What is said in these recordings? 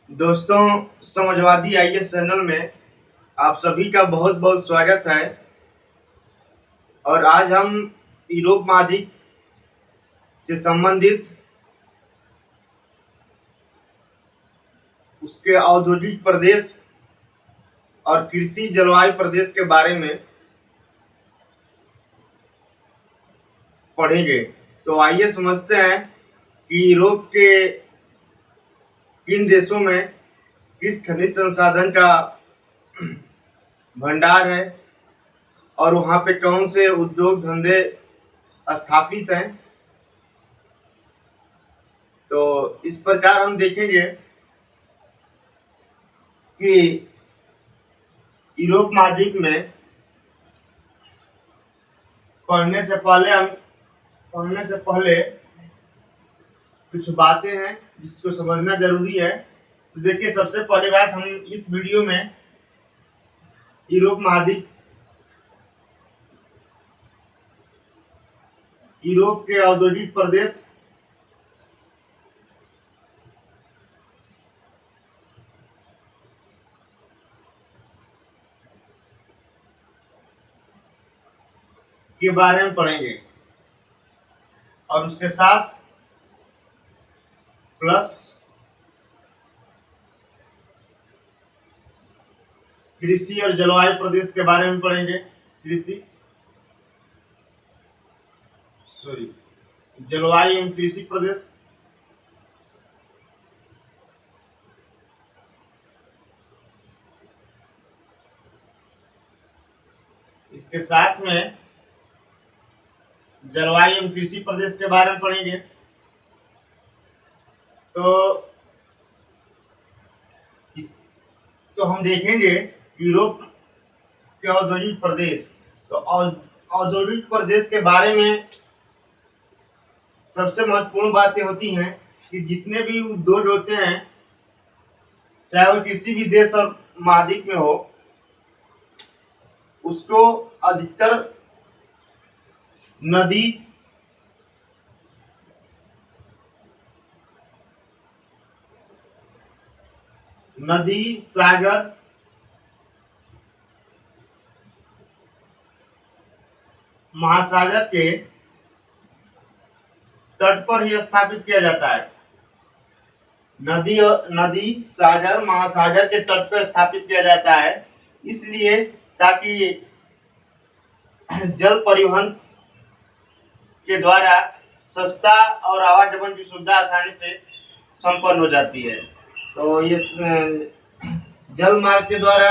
दोस्तों, Samajwadi IAS channel में आप सभी का बहुत बहुत स्वागत है। और आज हम यूरोप महाद्वीप से संबंधित उसके औद्योगिक प्रदेश और कृषि जलवायु प्रदेश के बारे में पढ़ेंगे। तो आइए समझते हैं कि यूरोप के किन देशों में किस खनिज संसाधन का भंडार है और वहाँ पे कौन से उद्योग धंधे स्थापित हैं। तो इस प्रकार हम देखेंगे कि यूरोप महाद्वीप में पढ़ने से पहले कुछ बातें हैं जिसको समझना जरूरी है। तो देखिए, सबसे पहली बात, हम इस वीडियो में यूरोप महाद्वीप, यूरोप के औद्योगिक प्रदेश के बारे में पढ़ेंगे और उसके साथ प्लस कृषि और जलवायु प्रदेश के बारे में पढ़ेंगे। जलवायु एवं कृषि प्रदेश, इसके साथ में जलवायु एवं कृषि प्रदेश के बारे में पढ़ेंगे। तो हम देखेंगे यूरोप के औद्योगिक प्रदेश। तो औद्योगिक प्रदेश के बारे में सबसे महत्वपूर्ण बातें होती हैं कि जितने भी उद्योग होते हैं, चाहे वो किसी भी देश और महाद्वीप में हो, उसको अधिकतर नदी, सागर, महासागर के तट पर ही स्थापित किया जाता है। नदी, सागर, महासागर के तट पर स्थापित किया जाता है, इसलिए ताकि जल परिवहन के द्वारा सस्ता और आवागमन की सुविधा आसानी से संपन्न हो जाती है। तो ये जल मार्ग के द्वारा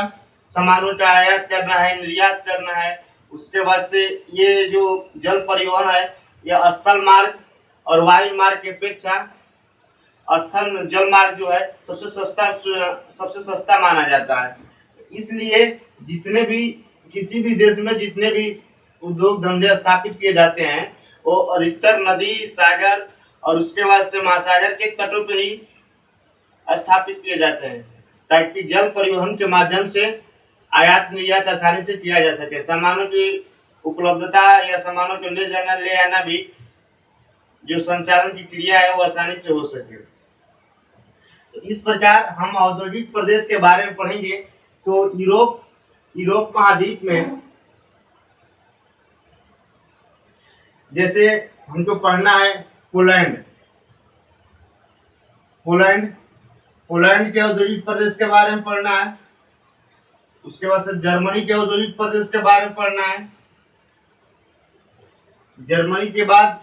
सामानों का आयात करना है, निर्यात करना है। उसके बाद से ये जो जल परिवहन है, यह स्थल मार्ग और वायु मार्ग की अपेक्षा स्थल जल मार्ग जो है सबसे सस्ता माना जाता है। इसलिए जितने भी किसी भी देश में जितने भी उद्योग धंधे स्थापित किए जाते हैं, वो अधिकतर नदी, सागर और उसके बाद से महासागर के तटों पर ही स्थापित किए जाते हैं, ताकि जल परिवहन के माध्यम से आयात निर्यात आसानी से किया जा सके। सामानों की उपलब्धता या सामानों को ले जाना ले आना भी, जो संचालन की क्रिया है, वो आसानी से हो सके। तो इस प्रकार हम औद्योगिक प्रदेश के बारे में पढ़ेंगे। तो यूरोप महाद्वीप में जैसे हमको पढ़ना है पोलैंड के औद्योगिक प्रदेश के बारे में पढ़ना है। उसके बाद से जर्मनी के औद्योगिक प्रदेश के बारे में पढ़ना है। जर्मनी के बाद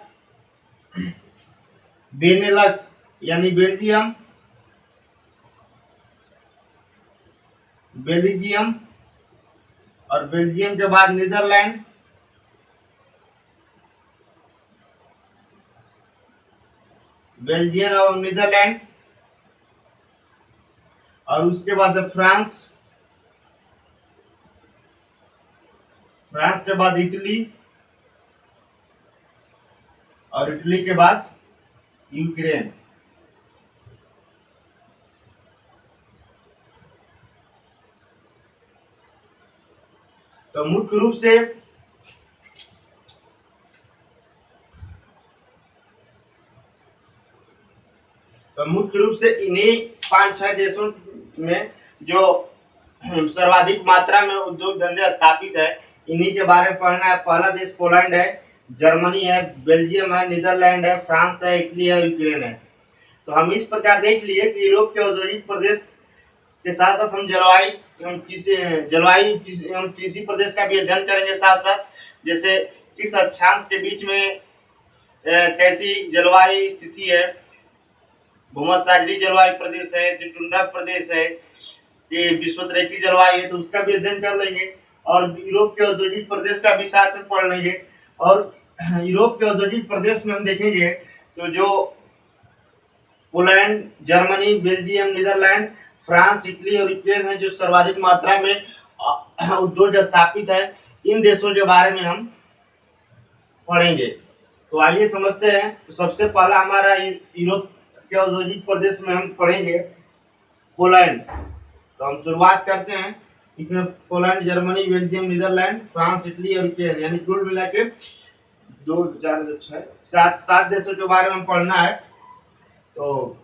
बेनेलक्स यानी बेल्जियम और बेल्जियम के बाद नीदरलैंड, बेल्जियम और नीदरलैंड, और उसके बाद से फ्रांस के बाद इटली, और इटली के बाद यूक्रेन। तो मुख्य रूप से इन्हीं पांच छह देशों में जो सर्वाधिक मात्रा में उद्योग धंधे स्थापित है, इन्हीं के बारे में पढ़ना है। पहला देश पोलैंड है, जर्मनी है, बेल्जियम है, नीदरलैंड है, फ्रांस है, इटली है, यूक्रेन है। तो हम इस प्रकार देख लिए कि यूरोप के औद्योगिक प्रदेश के साथ साथ हम जलवायु किसी प्रदेश का भी अध्ययन करेंगे साथ साथ, जैसे किस अक्षांश के बीच में कैसी जलवायु स्थिति है, भूमध्यसागरीय जलवायु प्रदेश है, टुंड्रा प्रदेश है, ये विषुवत-रेखीय जलवायु है, तो उसका भी अध्ययन कर लेंगे। और यूरोप के औद्योगिक प्रदेश का भी साथ में पढ़ लेंगे। और यूरोप के औद्योगिक प्रदेश में हम देखेंगे तो जो Poland, Germany, Belgium, Netherland, France, Italy और यूक्रेन है, जो सर्वाधिक मात्रा में उद्योग स्थापित है, इन देशों के बारे में हम पढ़ेंगे। तो आइए समझते हैं। तो सबसे पहला हमारा यूरोप के औद्योगिक प्रदेश में हम पढ़ेंगे पोलैंड। तो हम शुरुआत करते हैं। इसमें Poland, Germany, Belgium, Netherland, France, Italy और यूक्रेन, यानी कुल मिला के 2 4 6 7 देशों के बारे में पढ़ना है। तो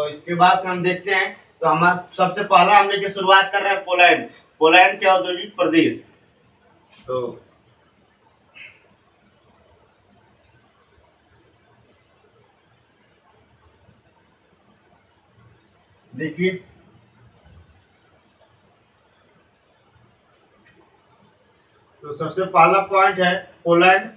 इसके बाद से हम देखते हैं। तो हमारा सबसे पहला हम लेके शुरुआत कर रहे हैं पोलैंड के औद्योगिक प्रदेश। तो देखिए, तो सबसे पहला पॉइंट है पोलैंड।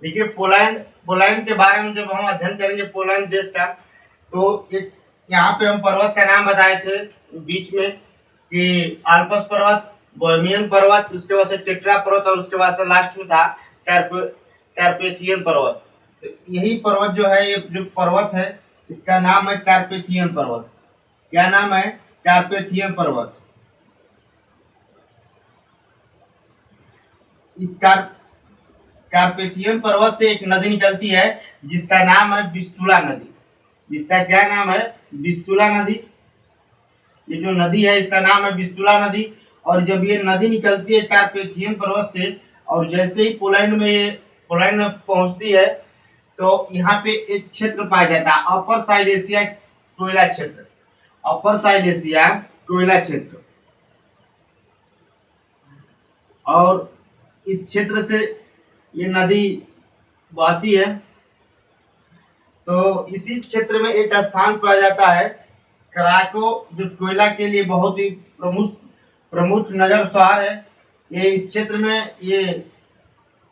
देखिए, पोलैंड के बारे में जब हम अध्ययन करेंगे पोलैंड देश का, तो एक यहाँ पे हम पर्वत का नाम बताए थे बीच में कि आल्प्स पर्वत, बोहेमियन पर्वत, उसके बाद से टेट्रा पर्वत और उसके बाद से लास्ट में था कार्पेथियन पर्वत। तो यही पर्वत जो है, ये जो पर्वत है, इसका नाम है कार्पेथियन पर्वत। क्या नाम है? कार्पेथियन पर्वत। इस कार्पेथियन पर्वत से एक नदी निकलती है जिसका नाम है विस्तुला नदी। जिसका क्या नाम है? विस्तुला नदी। ये जो नदी है इसका नाम है विस्तुला नदी। और जब ये नदी निकलती है कार्पेथियन पर्वत से, और जैसे ही पोलैंड में पहुंचती है, तो यहाँ पे एक क्षेत्र पाया जाता है, अपर साइलेशिया कोयला क्षेत्र। अपर साइलेशिया कोयला क्षेत्र। और इस क्षेत्र से ये नदी बहती है। तो इसी क्षेत्र में एक स्थान पाया जाता है कराको, जो कोयला के लिए बहुत ही प्रमुख नगर शहर है। ये इस क्षेत्र में ये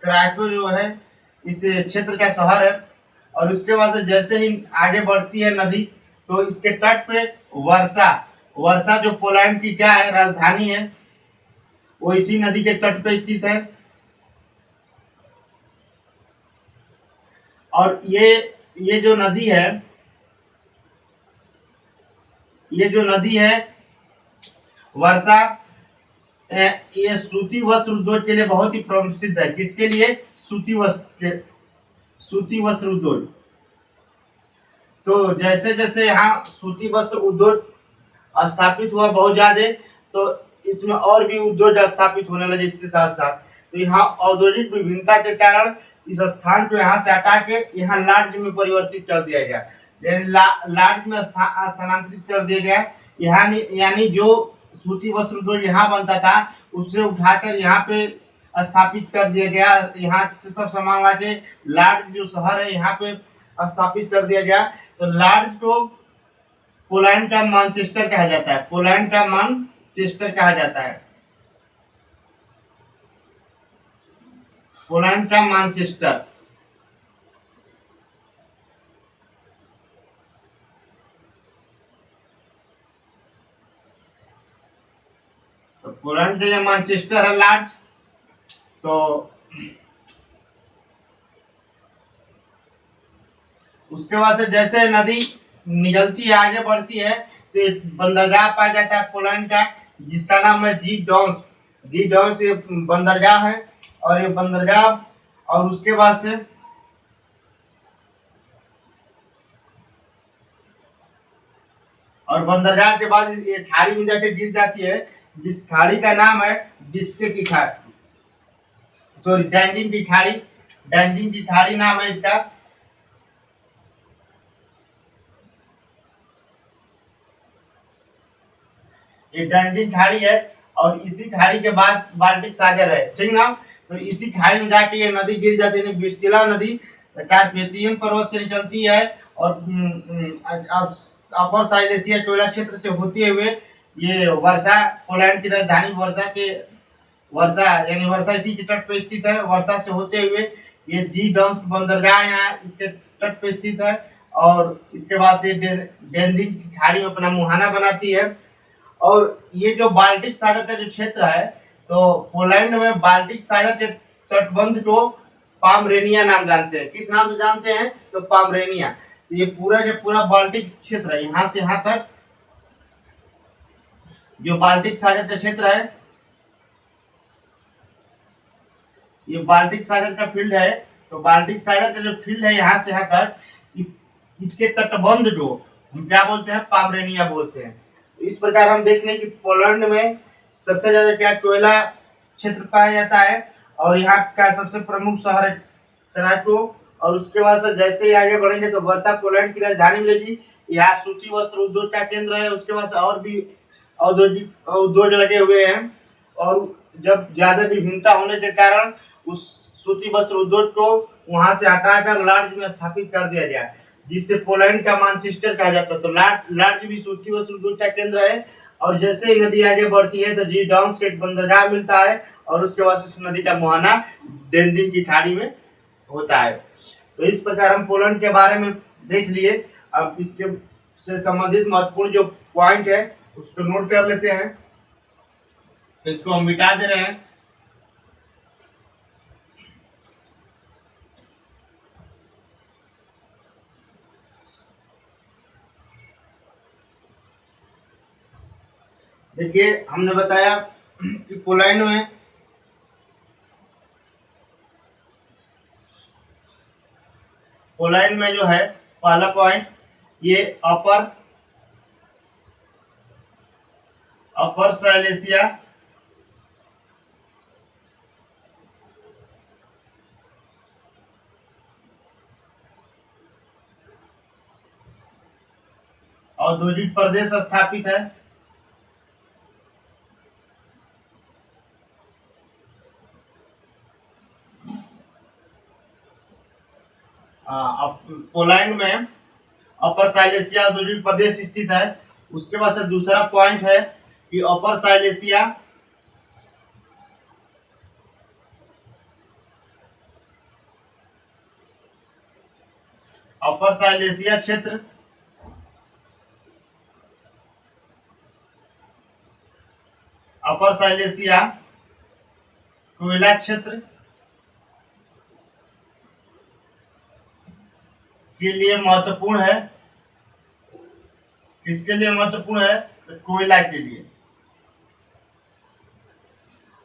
कराको जो है इस क्षेत्र का शहर है। और उसके बाद से जैसे ही आगे बढ़ती है नदी, तो इसके तट पे वर्षा जो पोलैंड की क्या है, राजधानी है, वो इसी नदी के तट पे स्थित है। और ये जो नदी है वर्षा, ये सूती वस्त्र उद्योग के लिए बहुत ही प्रसिद्ध है। किसके लिए? सूती वस्त्र उद्योग। तो जैसे जैसे यहाँ सूती वस्त्र उद्योग स्थापित हुआ बहुत ज्यादा, तो इसमें और भी उद्योग स्थापित होने लगे इसके साथ साथ। तो यहाँ औद्योगिक विभिन्नता के कारण इस स्थान को यहाँ से हटा के यहाँ लार्ज में परिवर्तित कर दिया गया। लार्ज में स्थानांतरित कर दिया गया। यानी जो सूती वस्त्र उद्योग यहाँ बनता था, उससे उठाकर यहाँ पे स्थापित कर दिया गया। यहाँ से सब सामान लाके लार्ज जो शहर है यहाँ पे स्थापित कर दिया गया। तो लार्ज को पोलैंड का मैनचेस्टर कहा जाता है। पोलैंड का मैनचेस्टर कहा जाता है। पोलैंड का मैनचेस्टर। तो पोलैंड का मैनचेस्टर है लार्ज। तो उसके बाद से जैसे नदी निकलती है, आगे बढ़ती है, तो एक बंदरगाह पाया जाता है पोलैंड का, जिसका नाम है जी डॉन्स ये बंदरगाह है। और ये बंदरगाह, और उसके बाद से और बंदरगाह के बाद ये खाड़ी में जाके गिर जाती है, जिस खाड़ी का नाम है डिस्के की खाड़ी। सॉरी डैंजिंग की खाड़ी, डैंजिंग की खाड़ी नाम है इसका। ये डैंजिंग खाड़ी है और इसी खाड़ी के बाद बाल्टिक सागर है, ठीक ना। तो इसी खाड़ी में जाके ये नदी गिर जाती है, विस्तिला नदी कार्पेथियन पर्वत से निकलती है और अपर साइलेसिया कोयला क्षेत्र से होते हुए ये वर्षा, पोलैंड की राजधानी वर्षा के, वर्षा यानी वर्षा इसी के तट पर स्थित है। वर्षा से होते हुए ये जी डॉम्स बंदरगाह यहाँ इसके तट पर स्थित है और इसके बाद से डेंजिंग की खाड़ी में अपना मुहाना बनाती है। और ये जो बाल्टिक सागर का जो क्षेत्र है, तो पोलैंड में बाल्टिक सागर के तटबंध को पामरेनिया नाम जानते हैं। किस नाम से जानते हैं? तो पामरेनिया। ये पूरा जो पूरा बाल्टिक क्षेत्र है, यहाँ से यहाँ तक जो बाल्टिक सागर का क्षेत्र है, ये बाल्टिक सागर का फील्ड है। तो बाल्टिक सागर का जो फील्ड है यहाँ से यहाँ तक, इसके तटबंध को हम क्या बोलते हैं? पामरेनिया बोलते हैं। इस प्रकार हम देख लें कि पोलैंड में सबसे ज्यादा क्या कोयला क्षेत्र पाया जाता है और यहाँ का सबसे प्रमुख शहर है क्राको। और उसके बाद से जैसे ही आगे बढ़ेंगे तो वर्षा पोलैंड की राजधानी मिलेगी। यहाँ सूती वस्त्र उद्योग का केंद्र है। उसके बाद से और भी औद्योगिक उद्योग लगे हुए हैं और जब ज्यादा विभिन्नता होने के कारण उस सूती वस्त्र उद्योग को वहां से हटाकर लार्ज में स्थापित कर दिया गया, जिससे पोलैंड का मानचेस्टर कहा जाता है। तो लार्ज भी सूती वस्त्र उद्योग का केंद्र है। और जैसे ही नदी आगे बढ़ती है तो जी डाउन्स के बंदरगाह मिलता है और उसके बाद इस नदी का मुहाना डेंजिंग की खाड़ी में होता है। तो इस प्रकार हम पोलैंड के बारे में देख लिए। अब इसके से संबंधित महत्वपूर्ण जो पॉइंट है उसको नोट कर लेते हैं। तो इसको हम मिटा दे रहे हैं। देखिए हमने बताया कि पोलैंड में जो है पहला पॉइंट, ये अपर साइलेसिया औद्योगिक प्रदेश स्थापित है। पोलैंड में अपर साइलेसिया औद्योगिक प्रदेश स्थित है। उसके बाद से दूसरा पॉइंट है कि अपर साइलेसिया क्षेत्र अपर साइलेसिया कोयला क्षेत्र के लिए महत्वपूर्ण है। किसके लिए महत्वपूर्ण है? तो कोयला के लिए।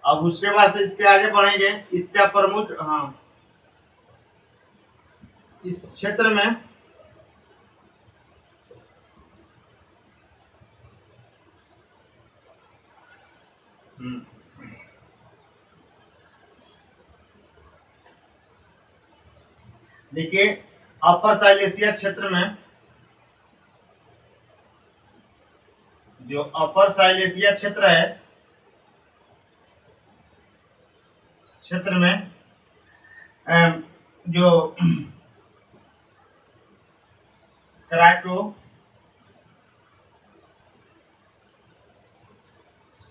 अब उसके बाद से इसके आगे बढ़ेंगे, इसका प्रमुख इस क्षेत्र में देखिए अपर साइलेसिया क्षेत्र में, जो अपर साइलेसिया क्षेत्र है, क्षेत्र में जो क्राको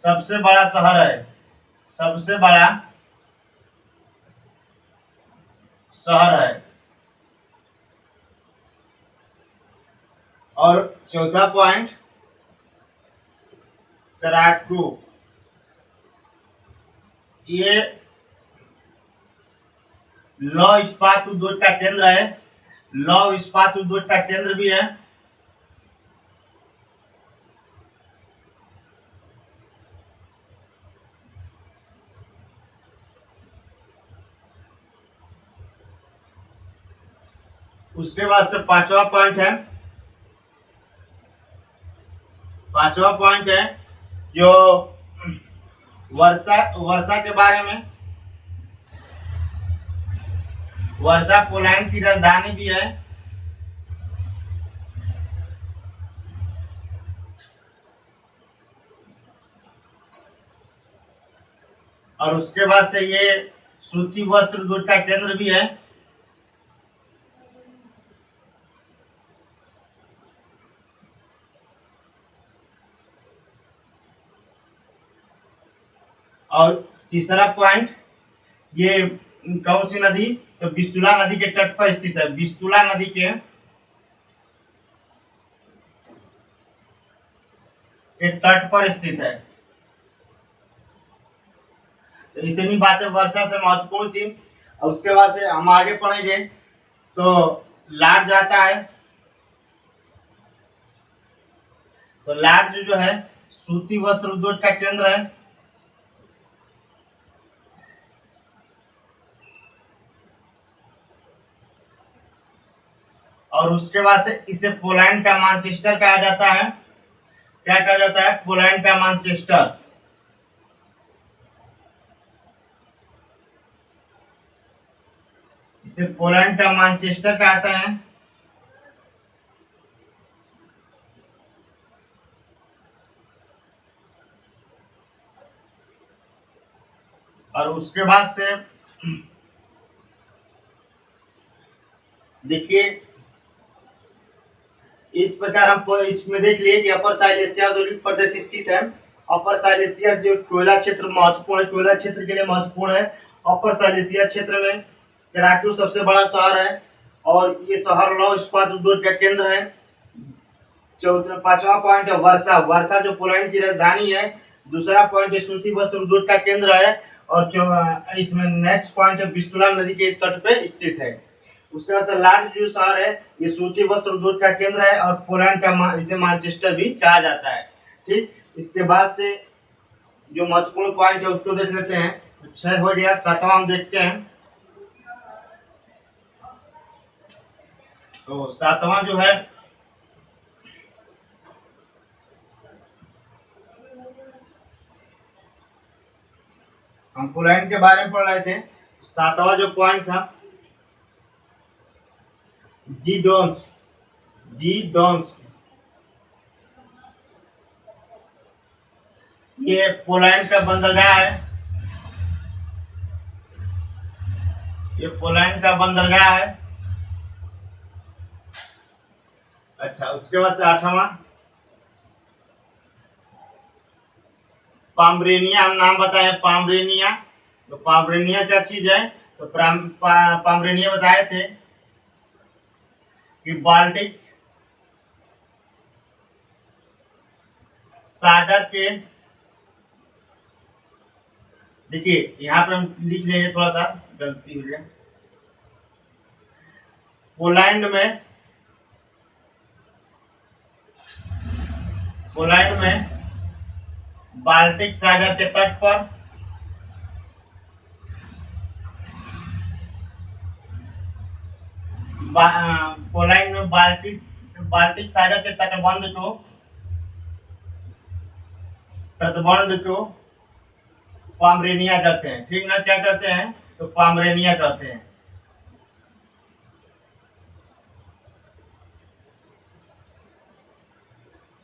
सबसे बड़ा शहर है, सबसे बड़ा शहर है। और चौथा पॉइंट, क्राको ये लौह इस्पात उद्योग का केंद्र है। लौह इस्पात उद्योग का केंद्र भी है। उसके बाद से पांचवा पॉइंट है जो वर्षा के बारे में, वर्सा पोलैंड की राजधानी भी है। और उसके बाद से ये सूती वस्त्र उद्योग का केंद्र भी है। और तीसरा पॉइंट, ये कौन सी नदी, तो विस्तुला नदी के तट पर स्थित है। विस्तुला नदी के तट पर स्थित है। तो इतनी बातें वर्षा से महत्वपूर्ण थी। और उसके बाद से हम आगे पढ़ेंगे तो लाट जाता है। तो लाट जो है सूती वस्त्र उद्योग का केंद्र है। और उसके बाद से इसे पोलैंड का मैनचेस्टर कहा जाता है। क्या कहा जाता है? पोलैंड का मैनचेस्टर। इसे पोलैंड का मैनचेस्टर कहते हैं। और उसके बाद से देखिए, इस प्रकार हम इसमें देख लिए कि अपर साइलेशिया औद्योगिक प्रदेश स्थित है। अपर साइलेशिया जो कोयला क्षेत्र महत्वपूर्ण है, कोयला क्षेत्र के लिए महत्वपूर्ण है। अपर साइलेशिया क्षेत्र में कराकू सबसे बड़ा शहर है और ये शहर लौह इस्पात उद्योग का केंद्र है। पांचवा पॉइंट है वर्षा। वर्षा जो पोलैंड की राजधानी है। दूसरा पॉइंट है सूती वस्त्र उद्योग का केंद्र है। और इसमें नेक्स्ट पॉइंट है विस्तुला नदी के तट पे स्थित है। उसके बाद से लाट जो शहर है ये सूती वस्त्र उद्योग का केंद्र है और पोलैंड का इसे मैनचेस्टर भी कहा जाता है। ठीक, इसके बाद से जो महत्वपूर्ण पॉइंट है उसको देख लेते हैं। 6 हो गया, 7वां हम देखते हैं। तो 7वां जो है हम पोलैंड के बारे में पढ़ रहे थे। 7वां जो पॉइंट था जीडोन्स। जीडोन्स ये पोलैंड का बंदरगाह है। ये पोलैंड का बंदरगाह है। अच्छा, उसके बाद से 8वां पाम्ब्रेनिया। हम नाम बताए पाम्ब्रेनिया। तो पाम्ब्रेनिया क्या चीज है? तो पाम्ब्रेनिया बताए थे कि बाल्टिक सागर के, देखिए यहाँ पे हम लिख लेंगे, थोड़ा सा गलती हो गया। पोलैंड में बाल्टिक सागर के तट पर पोलैंड में बाल्टिक सागर के तटबंध को पाम्ब्रेनिया कहते हैं। ठीक ना? क्या कहते हैं? तो पाम्ब्रेनिया कहते हैं।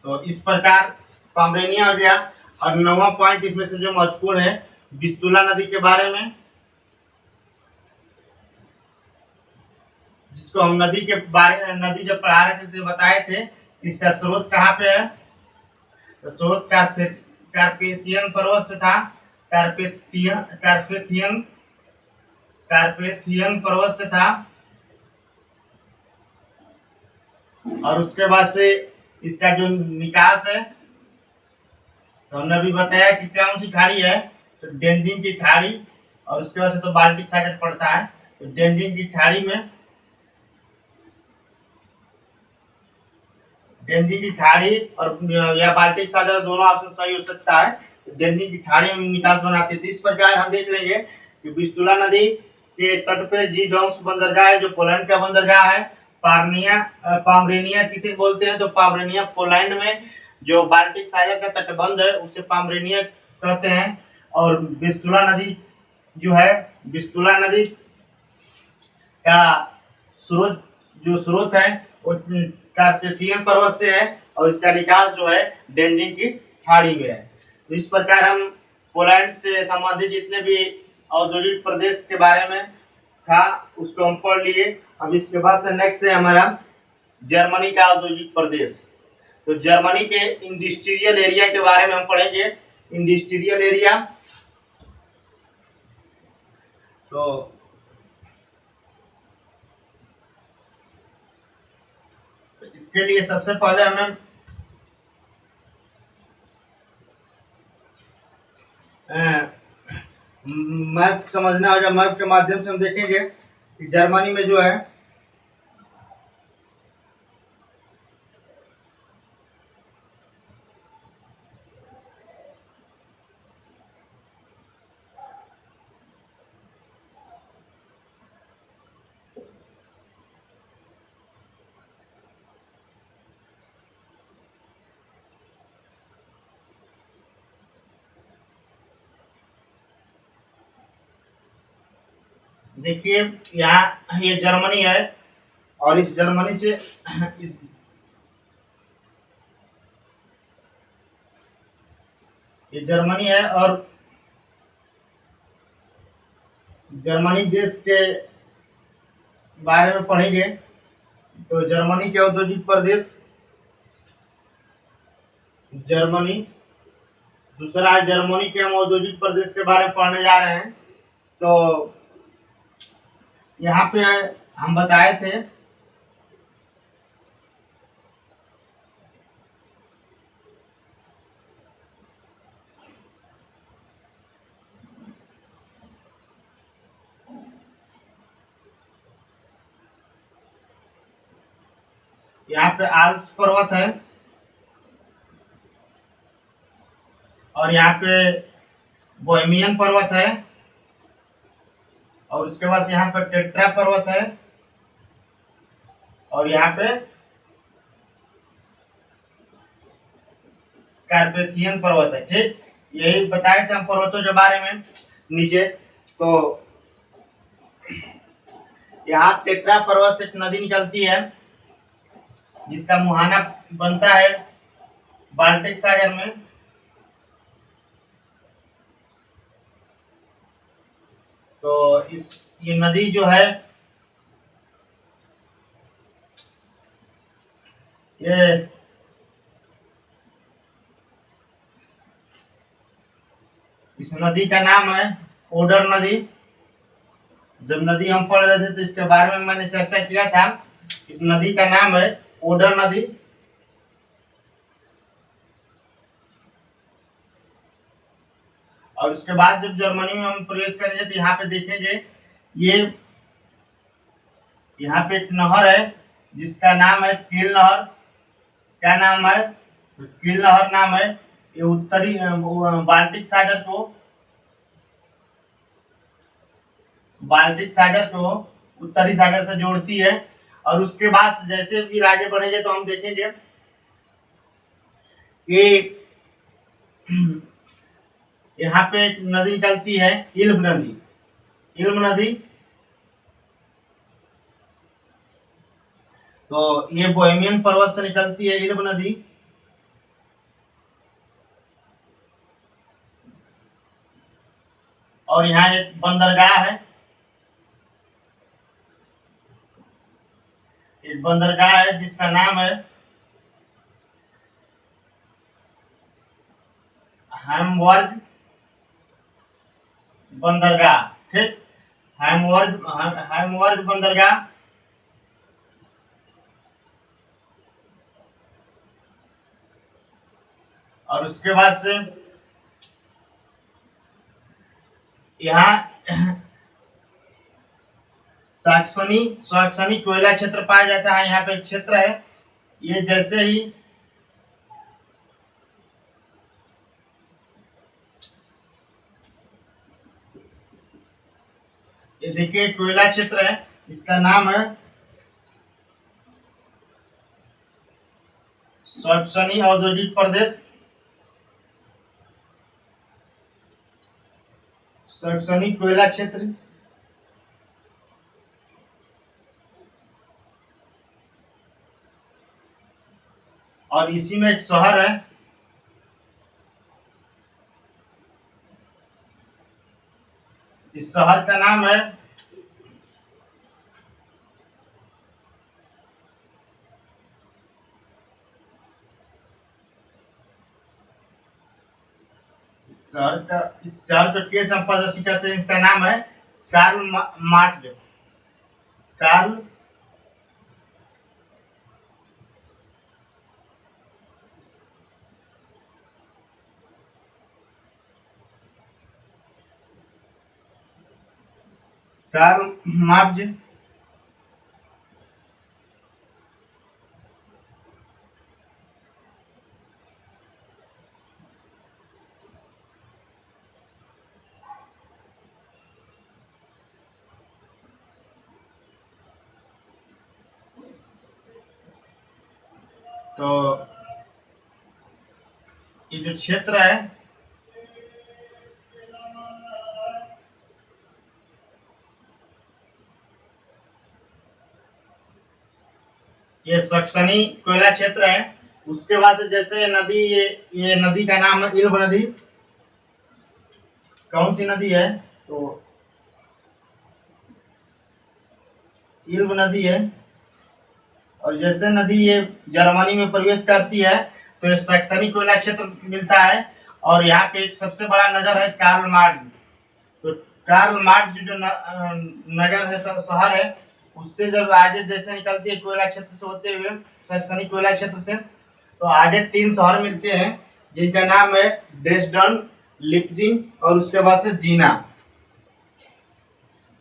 तो इस प्रकार पाम्ब्रेनिया हो गया। और 9वां पॉइंट इसमें से जो महत्वपूर्ण है विस्तुला नदी के बारे में, जिसको हम नदी जब पढ़ा रहे थे तो बताए थे इसका स्रोत कहाँ पे है। तो स्रोत कार्पेथियन पर्वत से था। कार्पेथियन पर्वत से था। और उसके बाद से इसका जो निकास है तो हमने अभी बताया कि कौन सी खाड़ी है, तो डेंजिंग की खाड़ी। और उसके बाद से तो बाल्टिक सागर पड़ता है। तो डेंजिंग की खाड़ी में, डेंजिंग की खाड़ी और या बाल्टिक सागर दोनों ऑप्शन सही हो सकता है। डेंजिंग की खाड़ी में निकास बनाते थे। इस प्रकार हम देख लेंगे कि विस्तुला नदी के तट पे जीडोन्स बंदरगाह है जो पोलैंड का बंदरगाह है। पाम्ब्रेनिया किसे बोलते हैं? तो पाम्ब्रेनिया पोलैंड में जो बाल्टिक सागर का तटबंध है उसे पाम्ब्रेनिया कहते हैं। और विस्तुला नदी जो है, विस्तुला नदी का स्रोत जो स्रोत है वो कार्पेथियन पर्वत से है और इसका निकास जो है डेंजिंग की खाड़ी में है। तो इस प्रकार हम पोलैंड से संबंधित जितने भी औद्योगिक प्रदेश के बारे में था उसको हम पढ़ लिए। अब इसके बाद से नेक्स्ट है हमारा जर्मनी का औद्योगिक प्रदेश। तो जर्मनी के इंडस्ट्रियल एरिया के बारे में हम पढ़ेंगे। इंडस्ट्रियल एरिया, तो इसके लिए सबसे पहले हमें मैप समझना होगा। मैप के माध्यम से हम देखेंगे कि जर्मनी में जो है देखिए यहाँ ये जर्मनी है और इस जर्मनी से इस ये जर्मनी है और जर्मनी देश के बारे में पढ़ेंगे। तो जर्मनी के औद्योगिक प्रदेश जर्मनी, दूसरा है जर्मनी के हम औद्योगिक प्रदेश के बारे में पढ़ने जा रहे हैं। तो यहाँ पे हम बताए थे यहाँ पे आल्प्स पर्वत है और यहाँ पे बोहेमियन पर्वत है और उसके बाद यहाँ पे टेट्रा पर्वत है और यहाँ पे कार्पेथियन पर्वत है। ठीक, यही बताए थे हम पर्वतों के बारे में नीचे। तो यहाँ टेट्रा पर्वत से एक नदी निकलती है जिसका मुहाना बनता है बाल्टिक सागर में। तो ये नदी जो है ये इस नदी का नाम है ओडर नदी। जब नदी हम पढ़ रहे थे तो इसके बारे में मैंने चर्चा किया था। इस नदी का नाम है ओडर नदी। और उसके बाद जब जर्मनी में हम प्रवेश करेंगे तो यहाँ पे देखेंगे ये यहाँ पे एक नहर है जिसका नाम है कील नहर। क्या नाम है? कील नहर नाम है। ये उत्तरी बाल्टिक सागर को उत्तरी सागर से जोड़ती है। और उसके बाद जैसे फिर आगे बढ़ेंगे तो हम देखेंगे कि यहाँ पे एक नदी निकलती है इल्ब नदी। इल्ब नदी तो ये बोहेमियन पर्वत से निकलती है इल्ब नदी। और यहाँ एक बंदरगाह है। एक बंदरगाह है जिसका नाम है हैमबर्ग बंदरगाह। ठीक, हैमबर्ग बंदरगाह। और उसके बाद से यहाँ साक्सनी कोयला क्षेत्र पाया जाता है। यहाँ पे एक क्षेत्र है, ये जैसे ही ये देखिए कोयला क्षेत्र है, इसका नाम है साक्सनी औद्योगिक प्रदेश। साक्सनी कोयला क्षेत्र। और इसी में एक शहर है, इस शहर का नाम है इस शहर को के संपदसी कहते हैं। इसका नाम है Karl Marx. Karl Karl Marx. तो ये जो क्षेत्र है, ये सक्सनी कोयला क्षेत्र है। उसके बाद से जैसे नदी, ये नदी का नाम है इल्ब नदी। कौन सी नदी है? तो इल्ब नदी है। और जैसे नदी ये जर्मनी में प्रवेश करती है तो ये सैक्सनी कोयला क्षेत्र मिलता है। और यहाँ पे एक सबसे बड़ा नगर है कार्ल मार्क्स। तो कार्ल मार्क्स जो नगर है, शहर है, उससे जब आगे जैसे निकलती है कोयला क्षेत्र से होते हुए, सैक्सनी कोयला क्षेत्र से, तो आगे 3 शहर मिलते हैं जिनका नाम है ड्रेसडन, लिप्जिंग और उसके बाद से जीना।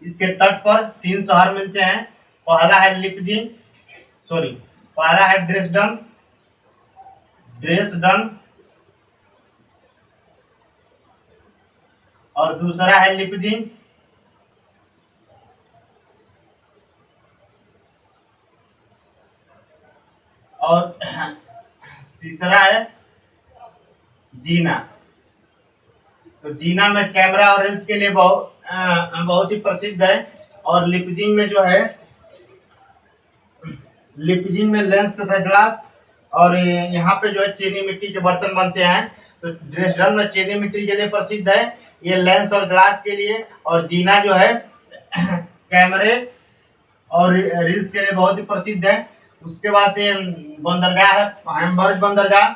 इसके तट पर 3 शहर मिलते हैं। पहला है लिप्जिंग, सॉरी, पहला है ड्रेसडन, ड्रेसडन, और दूसरा है लिप्जिंग। और तीसरा है जीना। तो जीना में कैमरा और लेंस के लिए बहुत ही प्रसिद्ध है। और लिप्जिंग में जो है, लिप्जिंग में लेंस तथा ग्लास, और यहाँ पे जो है चीनी मिट्टी के बर्तन बनते हैं। तो ड्रेसडन में चीनी मिट्टी के लिए प्रसिद्ध है, ये लेंस और ग्लास के लिए। और जीना जो है कैमरे और रील्स के लिए बहुत ही प्रसिद्ध है। उसके बाद से बंदरगाह है हैम्बर्ग बंदरगाह।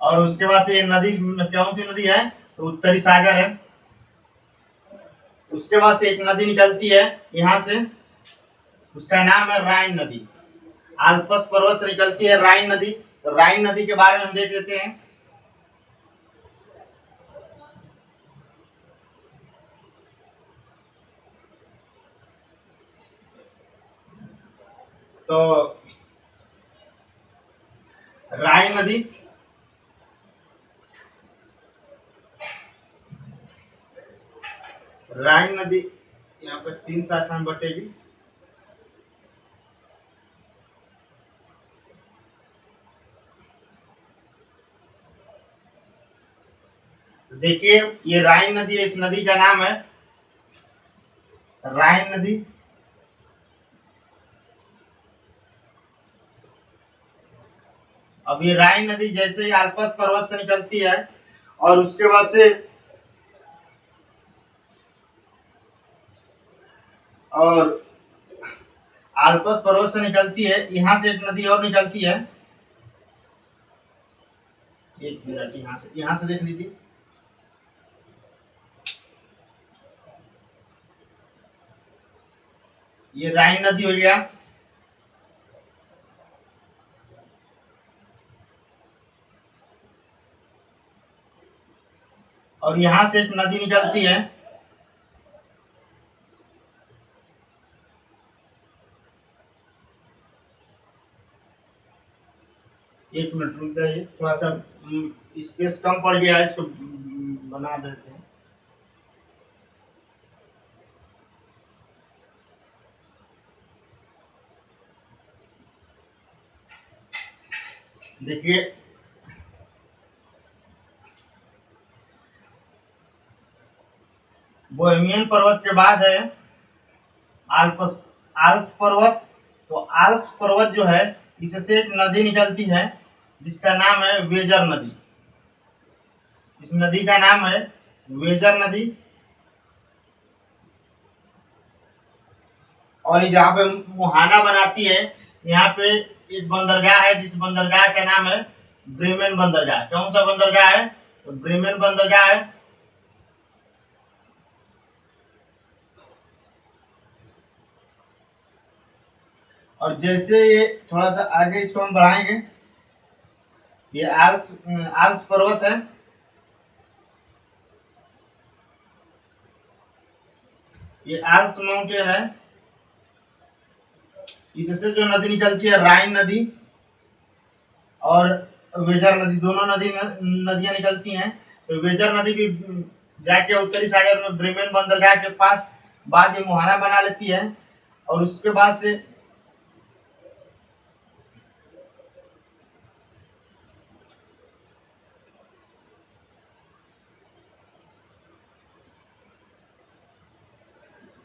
और उसके बाद से नदी, कौन सी नदी है? तो उत्तरी सागर है। उसके बाद से एक नदी निकलती है यहाँ से, उसका नाम है राइन नदी। आल्प्स पर्वत से निकलती है राइन नदी। तो राइन नदी के बारे में हम देख लेते हैं। तो राइन नदी यहाँ पर 3 शाखा में बटेगी। देखिए, ये राइन नदी है, इस नदी का नाम है राइन नदी। अब ये राइन नदी जैसे ही आल्प्स पर्वत से निकलती है और उसके बाद से और आल्प्स पर्वत से निकलती है, यहाँ से एक नदी और निकलती है। एक मिनट, यहाँ से देख लीजिए। ये राइन नदी हो गया। और यहाँ से एक नदी निकलती है, एक मिनट रुक जाइए, थोड़ा सा स्पेस कम पड़ गया है, इसको बना देते हैं। देखिए, बोहेमियन पर्वत के बाद है आल्प्स आल्प्स पर्वत। तो आल्प्स पर्वत जो है, इससे एक नदी निकलती है जिसका नाम है वेजर नदी। इस नदी का नाम है वेजर नदी। और ये जहाँ पे मुहाना बनाती है, यहाँ पे एक बंदरगाह है जिस बंदरगाह का नाम है ब्रेमेन बंदरगाह। कौन सा बंदरगाह है? तो ब्रेमेन बंदरगाह है। और जैसे ये थोड़ा सा आगे इसको हम बढ़ाएंगे, ये आल्स आल्स पर्वत है। ये आल्स माउंटेन है। इससे जो नदी निकलती है राइन नदी और वेजर नदी, दोनों नदियां निकलती हैं। तो वेजर नदी भी जाके उत्तरी सागर में ब्रेमेन बंदरगाह के पास बाद ये मुहाना बना लेती है। और उसके बाद से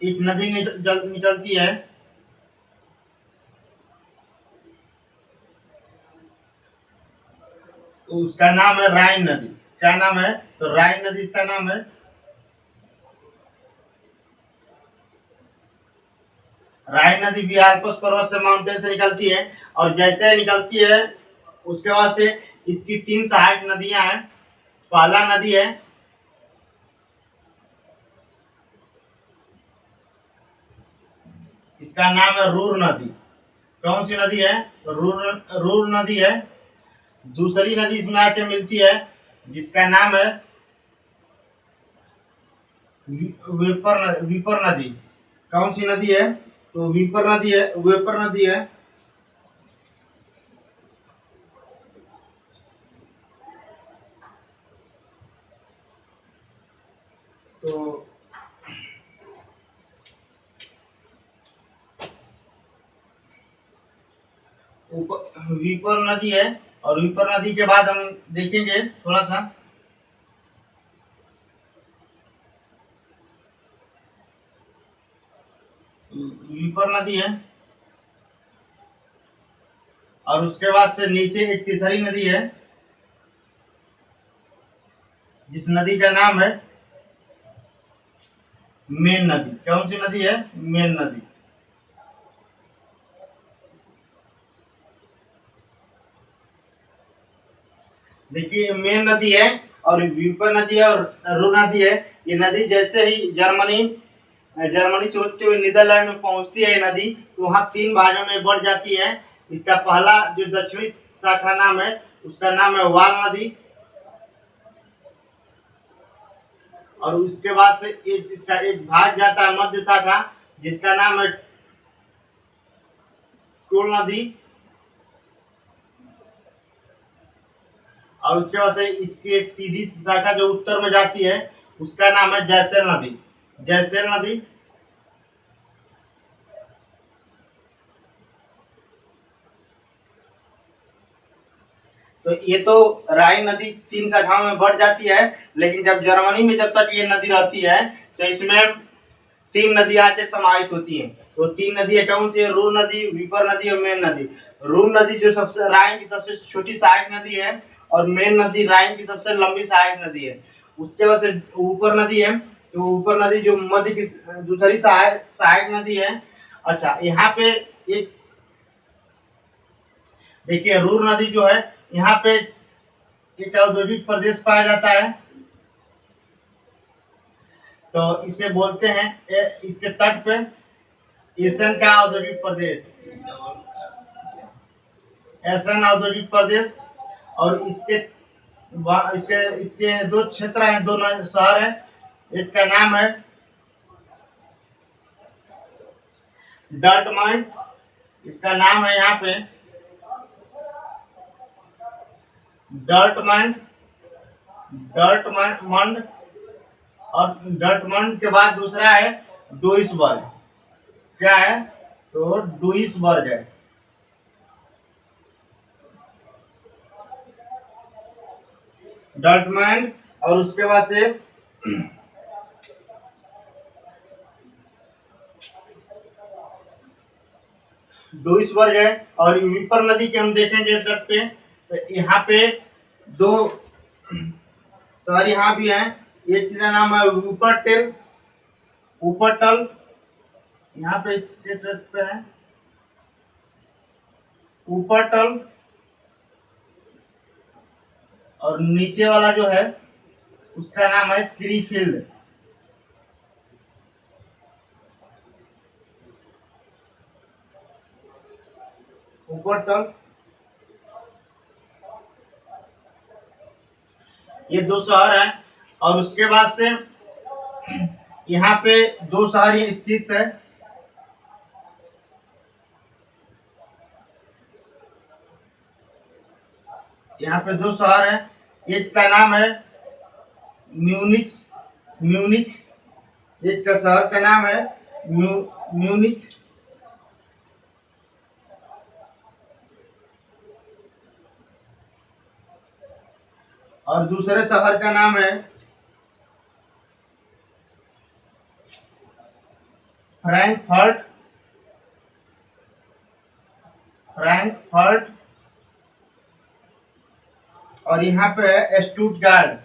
एक नदी निकलती है, तो उसका नाम है राइन नदी। क्या नाम है? तो राइन नदी इसका नाम है। राइन नदी भी आल्प्स पर्वत से माउंटेन से निकलती है। और जैसे निकलती है उसके बाद से इसकी 3 सहायक नदियां हैं। पहला नदी है इसका नाम है रूर नदी। कौन सी नदी है? तो रूर नदी है। दूसरी नदी इसमें आके मिलती है जिसका नाम है वीपर नदी। कौन सी नदी है? तो वीपर नदी है, वेपर नदी है। तो वीपर नदी है। और वीपर नदी के बाद हम देखेंगे थोड़ा सा, वीपर नदी है। और उसके बाद से नीचे एक तीसरी नदी है जिस नदी का नाम है मेन नदी। कौन सी नदी है? मेन नदी। देखिए मेन नदी है और वीपर नदी है और रूर नदी है। ये नदी जैसे ही जर्मनी से होते हुए नीदरलैंड में पहुंचती है ये नदी, तो वहाँ 3 भागों में बढ़ जाती है। इसका पहला जो दक्षिणी शाखा नाम है उसका नाम है वाल नदी। और उसके बाद से इसका एक भाग जाता है मध्य शाखा जिसका नाम है टोल नदी। और उसके बाद से इसकी एक सीधी शाखा जो उत्तर में जाती है उसका नाम है जयसेल नदी। जयसेल नदी। तो ये तो राइन नदी 3 शाखाओं में बढ़ जाती है। लेकिन जर्मनी में जब तक ये नदी रहती है तो इसमें 3 नदियां आके समाहित होती हैं। तो 3 नदियां कौन सी है? रूर नदी, वीपर नदी और मेन नदी। रूर नदी जो सबसे राइन की सबसे छोटी सहायक नदी है और मेन नदी राइन की सबसे लंबी सहायक नदी है। उसके बाद से ऊपर नदी है, तो ऊपर नदी जो मध्य की दूसरी सहायक नदी है। अच्छा, यहाँ पे एक देखिए रूर नदी जो है, यहाँ पे एक औद्योगिक प्रदेश पाया जाता है। तो इसे बोलते हैं इसके तट पे एशियन का औद्योगिक प्रदेश, एशियन औद्योगिक प्रदेश। और इसके इसके इसके 2 क्षेत्र हैं, 2 शहर है। एक का नाम है डर्टमंड, इसका नाम है यहाँ पे डर्टमंड। डर्टमंड। और डर्टमंड के बाद दूसरा है डुइसबर्ग। क्या है? तो डुइसबर्ग है। डर्टमंड। और उसके बाद से डुइसबर्ग है। और वीपर नदी के हम देखेंगे तट पे, तो यहाँ पे दो शहर यहाँ भी हैं। एक का नाम है वुपरटेल, ऊपरटल, यहाँ पे इसके तट पे है ऊपरटल। और नीचे वाला जो है उसका नाम है क्रीफील्ड। ऊपरटल, ये दो शहर हैं। और उसके बाद से यहाँ पे दो शहर ये स्थित है। यहाँ पे दो शहर है, एक का नाम है म्यूनिच, म्यूनिक, एक का शहर का नाम है म्यूनिक। और दूसरे शहर का नाम है फ्रैंकफर्ट, फ्रैंकफर्ट। और यहाँ पे है स्टुटगार्ट।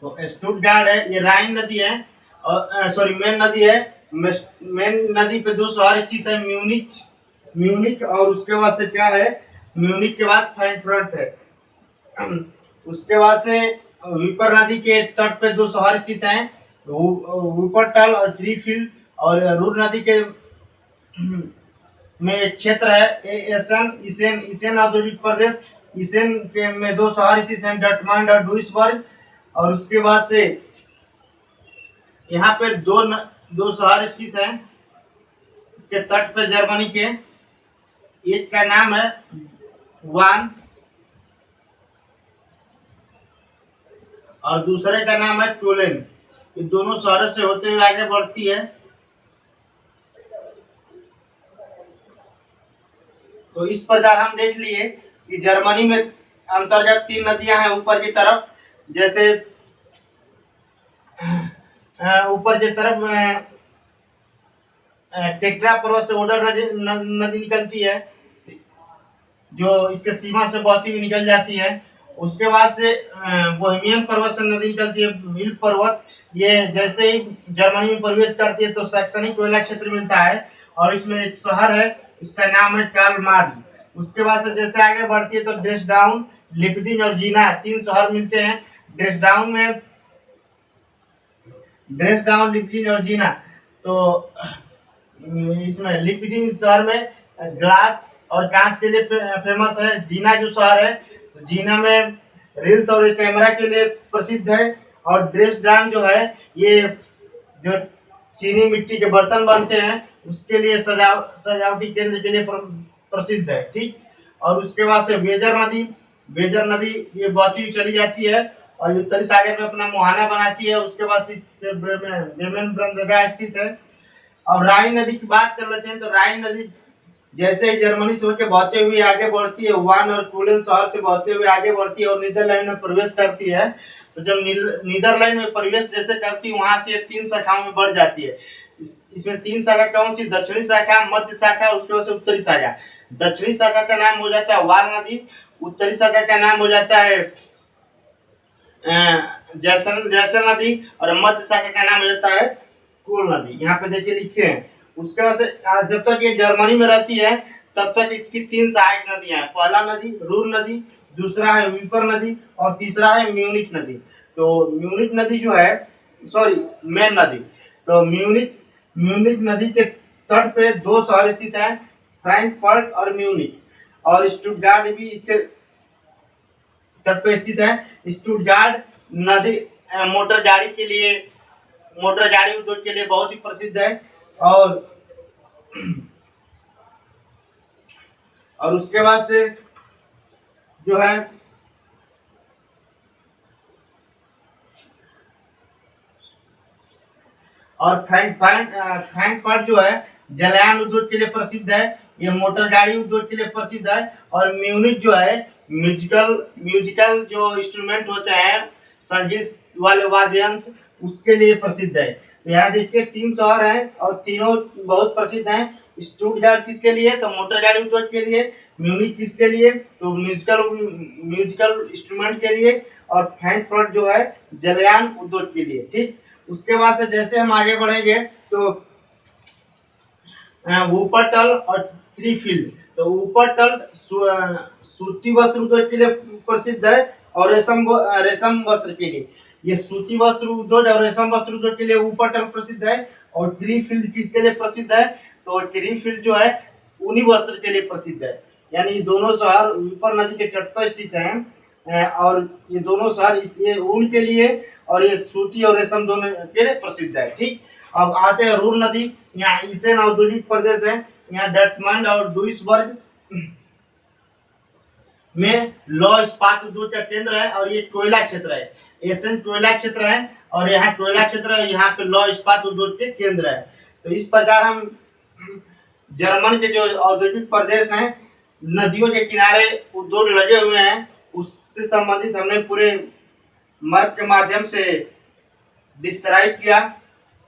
तो स्टुटगार्ट है, ये राइन नदी है, और सॉरी मेन नदी है। मेन नदी पे दो शहर स्थित है, म्यूनिच, म्यूनिक, और उसके बाद से क्या है, म्यूनिक के बाद फ्रैंकफर्ट है। उसके बाद से वीपर नदी के तट पे दो शहर स्थित हैं, वुपरटल और क्रीफील्ड। और रूर नदी के में एक क्षेत्र है एसन, इसेन, इसेन औद्योगिक प्रदेश, इसेन के में दो शहर स्थित हैं, डटमांड और डुइसबर्ग। और उसके बाद से यहाँ पे दो शहर स्थित हैं इसके तट पे जर्मनी के। एक का नाम है वान और दूसरे का नाम है टोलेन। ये दोनों शहरों से होते हुए आगे बढ़ती है। तो इस प्रकार हम देख लिए कि जर्मनी में अंतर्गत तीन नदियां हैं ऊपर की तरफ, जैसे ऊपर की तरफ टेक्ट्रा पर्वत से ओडर नदी निकलती है, जो इसके सीमा से बहती हुई निकल जाती है। उसके बाद से बोहेमियन पर्वत से नदी निकलती है, हिल पर्वत। ये जैसे ही जर्मनी में प्रवेश करती है तो शैक्षणिक कोयला क्षेत्र मिलता है, और इसमें एक शहर है, उसका नाम है कार्ल मार्ज। उसके बाद से जैसे आगे बढ़ती है तो ड्रेसडाउन, लिप्जिंग और जीना, तीन शहर मिलते हैं। ड्रेसडाउन में, ड्रेसडाउन, लिप्जिंग और जीना। तो इसमें लिप्जिंग शहर में ग्लास और कांच के लिए फेमस है। जीना जो शहर है, तो जीना में रील्स और कैमरा के लिए प्रसिद्ध है। और ड्रेसडाउन जो है, ये जो चीनी मिट्टी के बर्तन बनते हैं उसके लिए सजावटी केंद्र के लिए प्रसिद्ध है। ठीक। और उसके बाद से वेजर नदी, वेजर नदी ये बहती हुई चली जाती है और उत्तरी सागर में अपना मुहाना बनाती है। उसके बाद से ब्रेमेन बंदरगाह स्थित है। अब राइन नदी की बात कर लेते हैं। तो राइन नदी जैसे ही जर्मनी से होकर बहते हुए आगे बढ़ती है, वान और टूलेन शहर से बहते हुए आगे बढ़ती है और नीदरलैंड में प्रवेश करती है। तो जब नीदरलैंड में प्रवेश जैसे करती है, वहां से तीन शाखाओं में बढ़ जाती है। इसमें तीन शाखा कौन सी, दक्षिणी शाखा, मध्य शाखा, उसके बाद से उत्तरी शाखा। दक्षिणी शाखा का नाम हो जाता है वान नदी, उत्तरी शाखा का नाम हो जाता है जैसल नदी, और मध्य शाखा का नाम हो जाता है कुल नदी। यहाँ पे देखिए लिखे हैं। उसके बाद से जब तक ये जर्मनी में रहती है तब तक इसकी तीन सहायक नदियां हैं। पहला नदी रूर नदी, दूसरा है वीपर नदी, और तीसरा है म्यूनिक नदी। तो म्यूनिक नदी जो है, सॉरी मेन नदी, तो म्यूनिक नदी के तट पे दो शहर स्थित हैं, फ्रैंकफर्ट और म्यूनिक। और स्टुटगार्ट भी इसके तट पे स्थित है। स्टुटगार्ट नदी मोटर गाड़ी के लिए, मोटर गाड़ी उद्योग के लिए बहुत ही प्रसिद्ध है। और उसके बाद से जो है और फ्रैंकफर्ट जो है जलयान उद्योग के लिए प्रसिद्ध है, ये मोटर गाड़ी उद्योग के लिए प्रसिद्ध है, और म्यूनिच जो है म्यूजिकल म्यूजिकल जो इंस्ट्रूमेंट होते हैं, संगीत वाले वाद्य यंत्र, उसके लिए प्रसिद्ध है। तो यहाँ देखिए 3 शहर हैं और तीनों बहुत प्रसिद्ध हैं। स्टुटगार्ट किसके लिए, तो मोटर गाड़ी उद्योग के लिए। म्यूनिच किसके लिए, तो म्यूजिकल म्यूजिकल इंस्ट्रूमेंट के लिए। और फ्रैंकफर्ट जो है जलयान उद्योग के लिए। ठीक, उसके बाद से जैसे हम आगे बढ़ेंगे तो वुपर्टल और ट्रीफिल्ड। तो वुपर्टल सूती वस्त्र उद्योग के लिए प्रसिद्ध है और रेशम वस्त्र के लिए। ये सूती वस्त्र उद्योग और रेशम वस्त्र उद्योग के लिए वुपर्टल प्रसिद्ध है। और ट्रीफिल्ड किसके लिए प्रसिद्ध है, तो ट्रीफिल्ड जो है ऊनी वस्त्र के लिए प्रसिद्ध है। यानी दोनों शहर ऊपर नदी के तट पर स्थित हैं और ये दोनों शहर ये ऊन के लिए और ये सूती और रेशम दोनों के लिए प्रसिद्ध है। ठीक, अब आते हैं रूर नदी। यहाँ ईसेन औद्योगिक प्रदेश है। यहाँ डटमंड और डुइसबर्ग में लौ इस्पात उद्योग का केंद्र है और ये कोयला क्षेत्र है। एसन कोयला क्षेत्र है और यहाँ कोयला क्षेत्र है, यहाँ पे लौ इस्पात उद्योग के केंद्र है। तो इस प्रकार हम जर्मन के जो औद्योगिक प्रदेश हैं, नदियों के किनारे उद्योग लगे हुए हैं, उससे संबंधित हमने पूरे मैप के माध्यम से डिस्क्राइब किया।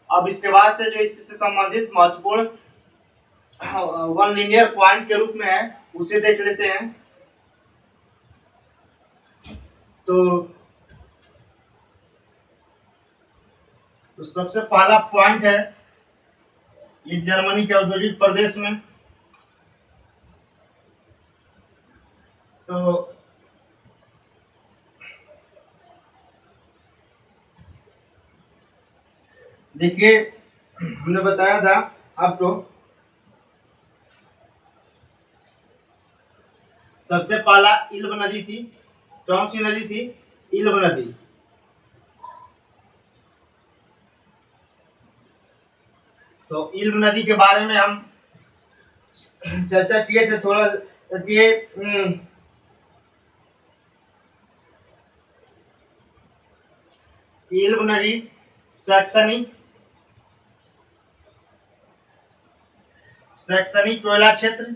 अब इसके बाद से जो इससे संबंधित महत्वपूर्ण वन लीनियर पॉइंट के रूप में है उसे देख लेते हैं। तो सबसे पहला पॉइंट है ये जर्मनी के औद्योगिक प्रदेश में। तो देखिए हमने बताया था आपको, सबसे पहला इल्ब नदी थी। कौन सी नदी थी, इल्ब नदी। तो इल्ब नदी के बारे में हम चर्चा किए थे थोड़ा कि इल्ब नदी सैक्सनी कोयला क्षेत्र,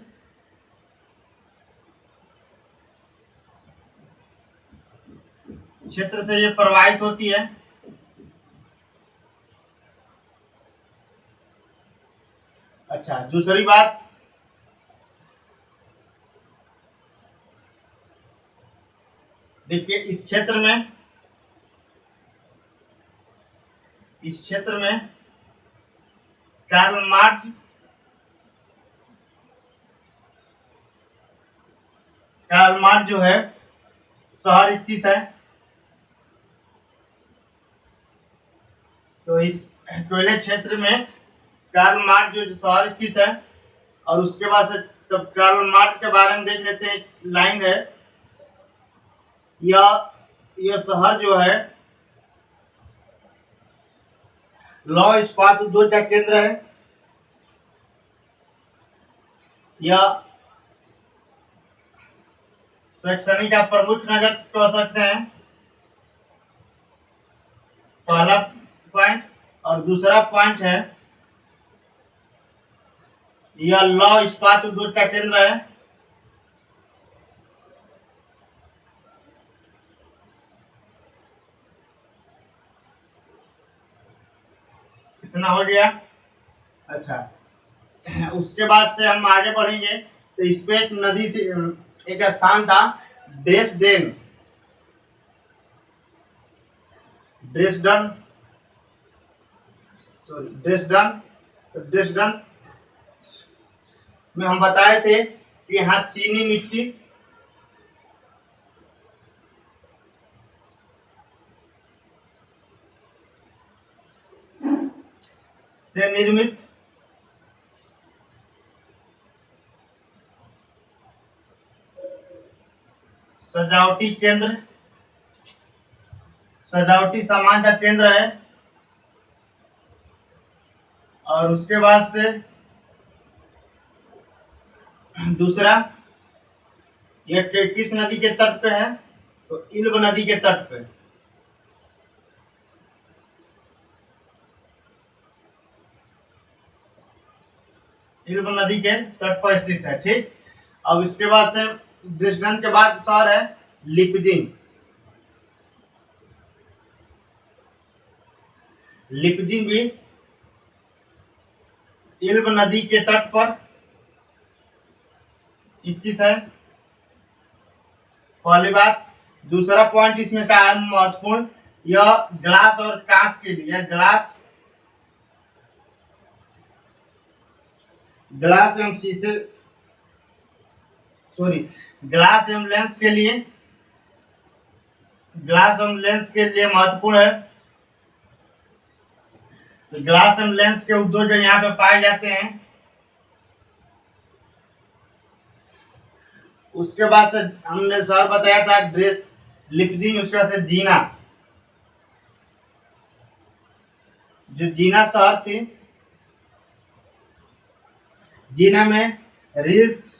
से ये प्रवाहित होती है। अच्छा, दूसरी बात, देखिए इस क्षेत्र में कार्ल मार्ट जो है शहर स्थित है। तो इस कोयले क्षेत्र में कार्ल मार्ट जो शहर स्थित है। और उसके बाद से तब कार्ल मार्ट के बारे में देख लेते हैं। लाइन है, यह शहर जो है लौ इस्पात उद्योग का केंद्र है। यह सैक्सनी का प्रमुख नगर कह सकते हैं, पहला पॉइंट। और दूसरा पॉइंट है यह लौ इस्पात उद्योग का केंद्र है। कितना हो गया, अच्छा। उसके बाद से हम आगे बढ़ेंगे तो इसमें एक नदी थी, एक स्थान था ड्रेसडेन में हम बताए थे कि यहाँ चीनी मिट्टी से निर्मित सजावटी सामान का केंद्र है। और उसके बाद से दूसरा, यह किस नदी के तट पे है, तो इल्ब नदी के तट पे। इल्ब नदी के तट पर स्थित है। ठीक, अब इसके बाद से ड्रेसडेन के बाद शहर है लिपजिंग। लिपजिंग भी इल्ब नदी के तट पर स्थित है। पहली बात। दूसरा पॉइंट इसमें का है महत्वपूर्ण, यह ग्लास और कांच के लिए, ग्लास एवं शीशे ग्लास एवं लेंस के लिए, महत्वपूर्ण है। तो ग्लास एवं लेंस के उद्योग जो यहाँ पे पाए जाते हैं। उसके बाद से हमने शहर बताया था ड्रेस लिपजिंग, उसके बाद से जीना, जो जीना शहर थी, जीना में रील्स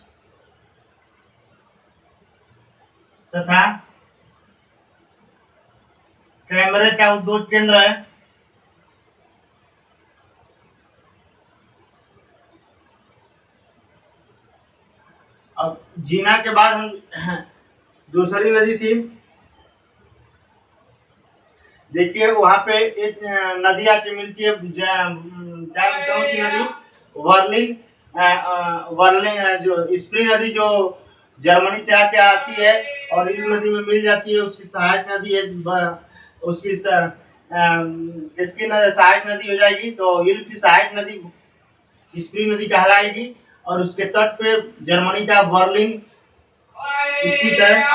तथा कैमरे का उद्योग केंद्र है। अब जीना के बाद हम दूसरी नदी थी, देखिए वहां पे एक नदी आके मिलती है, कौन सी नदी, वर्लिंग, वर्लिंग जो स्प्रिंग नदी जो जर्मनी से आके आती है और इल्ब नदी में मिल जाती है, उसकी सहायक नदी है, उसकी किसकी सहायक नदी हो जाएगी, तो इल्ब की सहायक नदी स्प्रिंग नदी कहलाएगी। और उसके तट पे जर्मनी का बर्लिन स्थित है।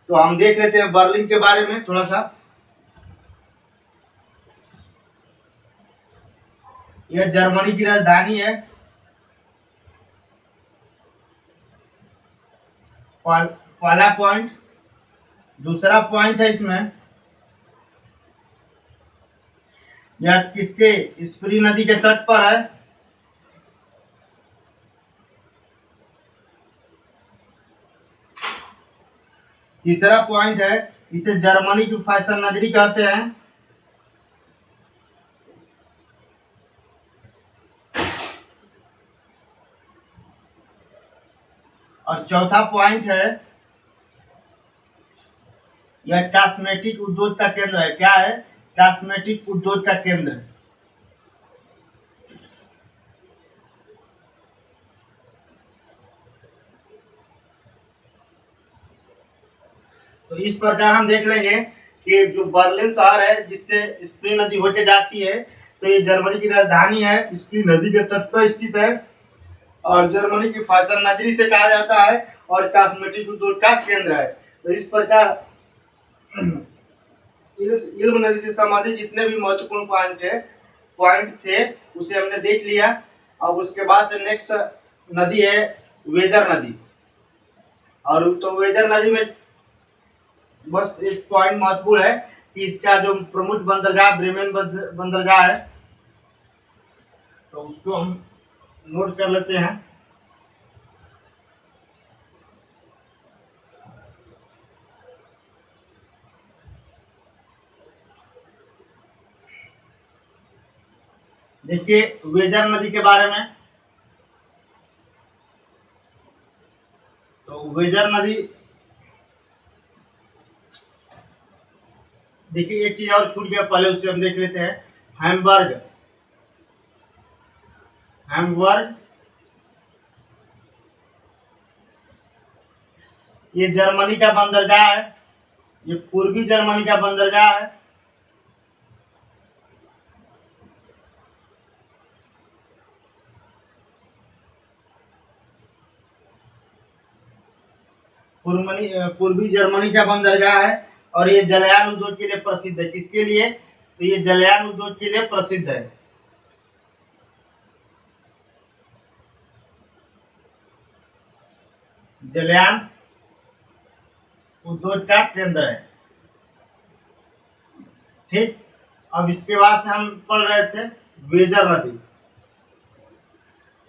तो हम देख लेते हैं बर्लिन के बारे में थोड़ा सा। यह जर्मनी की राजधानी है। पहला पॉइंट। दूसरा पॉइंट है इसमें, यह किसके, स्प्री नदी के तट पर है। तीसरा पॉइंट है, इसे जर्मनी की फैशन नगरी कहते हैं। और चौथा पॉइंट है, यह कॉस्मेटिक उद्योग का केंद्र है। क्या है? कॉस्मेटिक उद्योग का केंद्र। तो इस प्रकार हम देख लेंगे कि जो बर्लिन शहर है जिससे स्प्री नदी होके जाती है, तो ये जर्मनी की राजधानी है, स्प्री नदी के तट पर स्थित है और जर्मनी की फैशन नगरी से कहा जाता है और कॉस्मेटिक उद्योग का केंद्र है। तो इस प्रकार इल्ब नदी से संबंधित जितने भी महत्वपूर्ण पॉइंट थे उसे हमने देख लिया। अब उसके बाद से नेक्स्ट नदी है वेजर नदी। और तो वेजर नदी में बस एक पॉइंट महत्वपूर्ण है कि इसका जो प्रमुख बंदरगाह ब्रेमेन बंदरगाह है, तो उसको हम नोट कर लेते हैं। देखिए वेजर नदी के बारे में। तो वेजर नदी, देखिए एक चीज और छूट गया, पहले उसे हम देख लेते हैं। हैम्बर्ग ये जर्मनी का बंदरगाह है, ये पूर्वी जर्मनी का बंदरगाह है। पूर्वी जर्मनी का बंदरगाह है और ये जलयान उद्योग के लिए प्रसिद्ध है। किसके लिए? तो ये जलयान उद्योग के लिए प्रसिद्ध है। जलयान उद्योग का केंद्र है। ठीक, अब इसके बाद से हम पढ़ रहे थे वेजर नदी।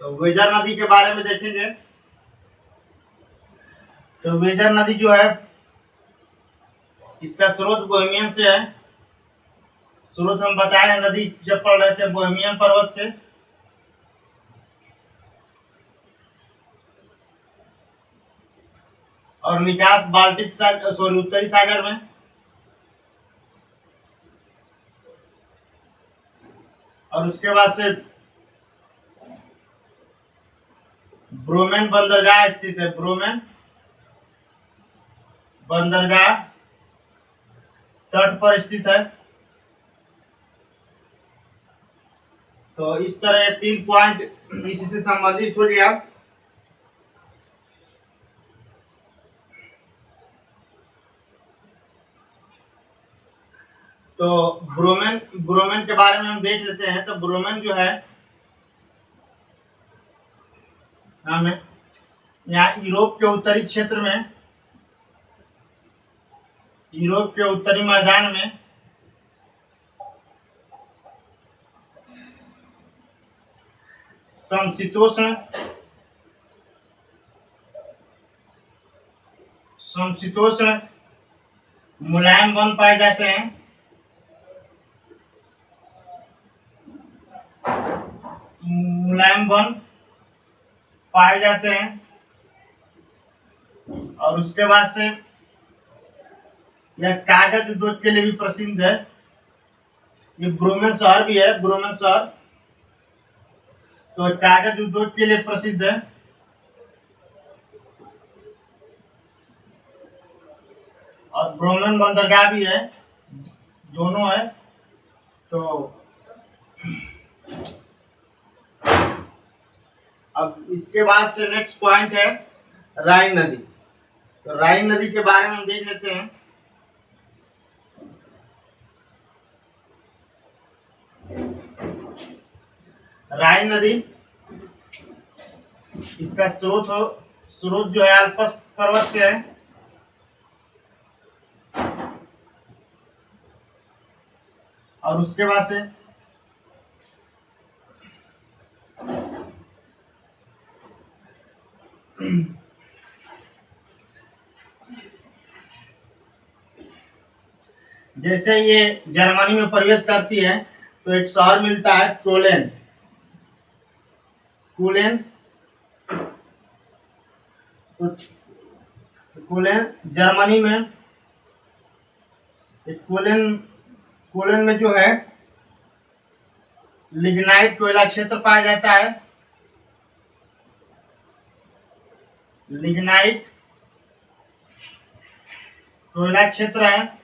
तो वेजर नदी के बारे में देखेंगे। तो वेजर नदी जो है, इसका स्रोत बोहेमियन से है। स्रोत हम बताए नदी जब पढ़ रहे थे बोहेमियन पर्वत से, और निकास बाल्टिक सागर, सॉरी उत्तरी सागर में। और उसके बाद से ब्रोमेन बंदरगाह स्थित है, ब्रोमेन बंदरगाह तट पर स्थित है। तो इस तरह 3 पॉइंट इसी से संबंधित हो गया। तो ब्रोमेन ब्रोमेन के बारे में हम देख लेते हैं। तो ब्रोमेन जो है हमें यहाँ यूरोप के उत्तरी क्षेत्र में, यूरोप के उत्तरी मैदान में समशीतोष्ण मुलायम वन पाए जाते हैं। मुलायम वन पाए जाते हैं। और उसके बाद से यह कागज उद्योग के लिए भी प्रसिद्ध है। ये ब्रोमेन शहर भी है, ब्रोमेन शहर तो कागज उद्योग के लिए प्रसिद्ध है। और ब्रोमेन बंदरगाह भी है, दोनों है। तो अब इसके बाद से नेक्स्ट पॉइंट है राइन नदी। तो राइन नदी के बारे में हम देख लेते हैं। राइन नदी, इसका स्रोत जो है अल्प्स पर्वत से है। और उसके बाद से जैसे ये जर्मनी में प्रवेश करती है तो एक शहर मिलता है कोलेन। कोलेन जर्मनी में, कोलेन में जो है लिग्नाइट कोयला क्षेत्र पाया जाता है। लिग्नाइट कोयला क्षेत्र है।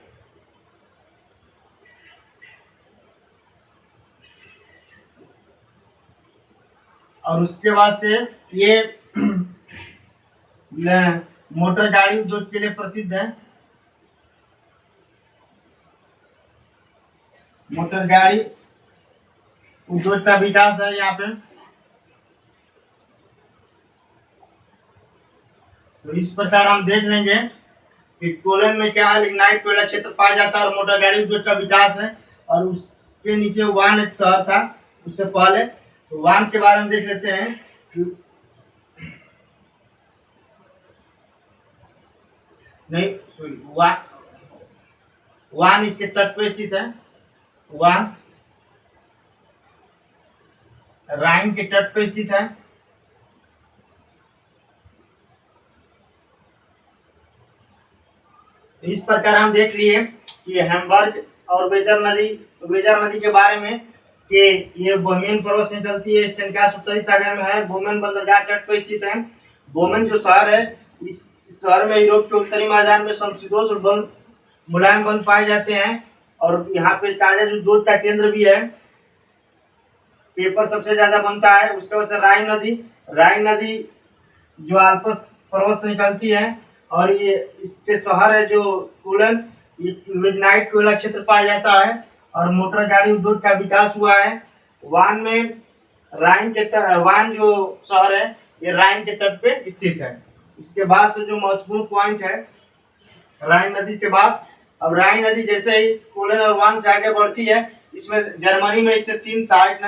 और उसके बाद से ये मोटर गाड़ी उद्योग के लिए प्रसिद्ध है। मोटर गाड़ी उद्योग का विकास है यहाँ पे। तो इस प्रकार हम देख लेंगे कि कोलन में क्या है, लिग्नाइट कोयला क्षेत्र पाया जाता है और मोटर गाड़ी उद्योग का विकास है। और उसके नीचे वान एक शहर था उससे पहले। तो वान के बारे में देख लेते हैं। नहीं सॉरी, वान इसके तट पर स्थित है। वान राइन के तट पर स्थित है। इस प्रकार हम देख लिए कि हैम्बर्ग और वेजर नदी के बारे में कि ये बोहेमियन पर्वत से निकलती है। इसका निकास उत्तरी सागर में है। बोमेन बंदरगाह तट पर स्थित है। बोमेन जो शहर है, इस शहर में यूरोप के उत्तरी मैदान में समशीतोष्ण मुलायम वन पाए जाते हैं। और यहाँ पे कागज उद्योग का केंद्र भी है। पेपर सबसे ज्यादा बनता है। उसके बाद से राइन नदी जो अल्प्स पर्वत से निकलती है। और ये इसके शहर है जो कोलन, ये लिग्नाइट कोयला क्षेत्र पाया जाता है। और मोटर गाड़ी उद्योग का विकास हुआ है। वान जो शहर है ये राइन के तट पे स्थित है। इसके बाद से जो महत्वपूर्ण पॉइंट है राइन नदी के बाद, अब राइन नदी जैसे ही कोलन और वान से आगे बढ़ती है, इसमें जर्मनी में इससे 3 सहायक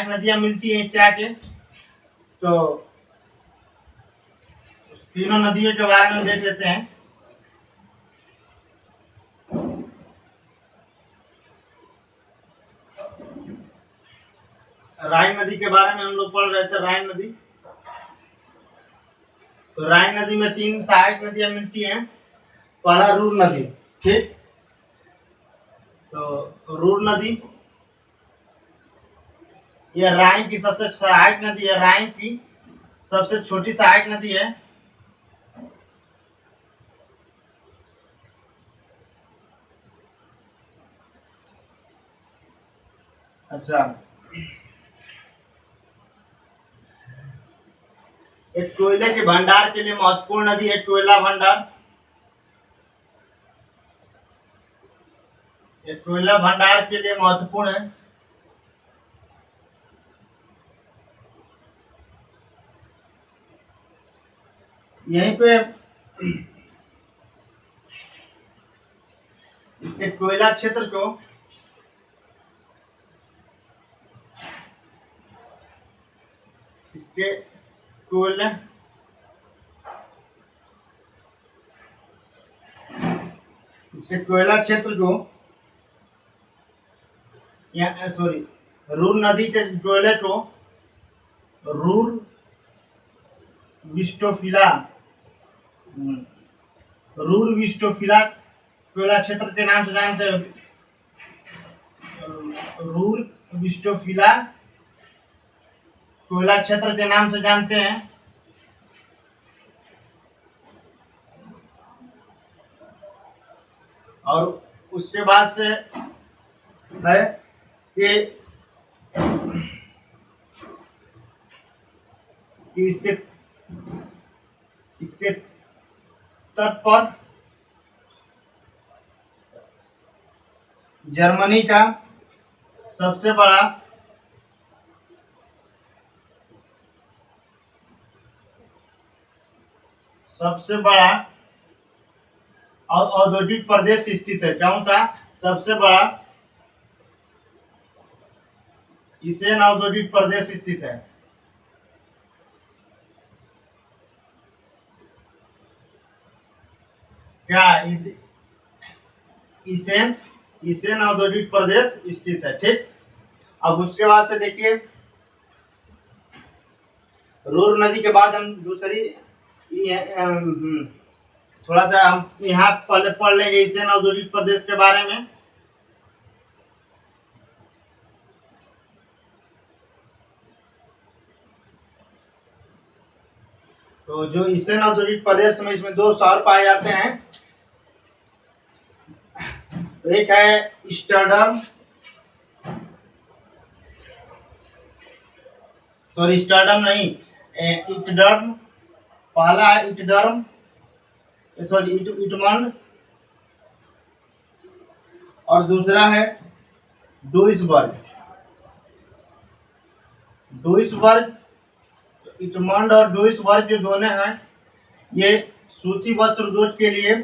नदियां मिलती हैं इससे आके। तो तीनों नदियों के बारे में देख लेते हैं। नदी के बारे में हम लोग पढ़ रहे थे, राइन नदी। तो राइन नदी में 3 सहायक नदियां मिलती हैं। पहला रूर नदी, ठीक। तो रूर नदी यह राइन की सबसे सहायक नदी है, राइन की सबसे छोटी सहायक नदी है। अच्छा, एक कोयले के भंडार के लिए महत्वपूर्ण नदी है कोयला भंडार। एक कोयला भंडार के लिए महत्वपूर्ण है। यहीं पे इसके कोयला क्षेत्र को इसके कोयला क्षेत्र को रूर नदी के कोयले को रूर विस्टोफिला कोयला क्षेत्र के नाम से जानते हैं। रूर विस्टोफिला कोयला क्षेत्र के नाम से जानते हैं। और उसके बाद से है कि इसके तट पर जर्मनी का सबसे बड़ा औद्योगिक प्रदेश स्थित है। कौन सा? सबसे बड़ा ईसेन औद्योगिक प्रदेश स्थित है। क्या? ईसेन औद्योगिक प्रदेश स्थित है, ठीक। अब उसके बाद से देखिए, रूर नदी के बाद हम दूसरी थोड़ा सा हम यहाँ पहले पढ़ लेंगे ईसेन औद्योगिक प्रदेश के बारे में। तो जो ईसेन औद्योगिक प्रदेश में, इसमें 2 शहर पाए जाते हैं। एक है स्टर्डम, स्टर्डम नहीं, इटडर्म। पहला है इटडर्म, इटमंड, और दूसरा है डुइसबर्ग। इटमंड और डुइसबर्ग जो दोनों हैं, ये सूती वस्त्र उद्योग के लिए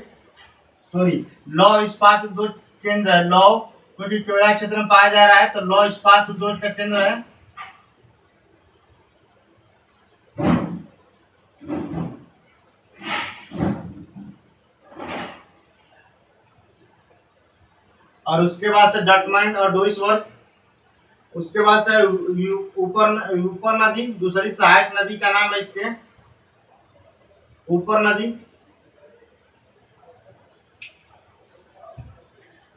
लौह इस्पात उद्योग केंद्र है। लौह, क्योंकि कोयला क्षेत्र में पाया जा रहा है, तो लौह इस्पात उद्योग का केंद्र है। और उसके बाद से डटमंड और डुइसबर्ग। उसके बाद से ऊपर नदी, दूसरी सहायक नदी का नाम है इसके ऊपर नदी।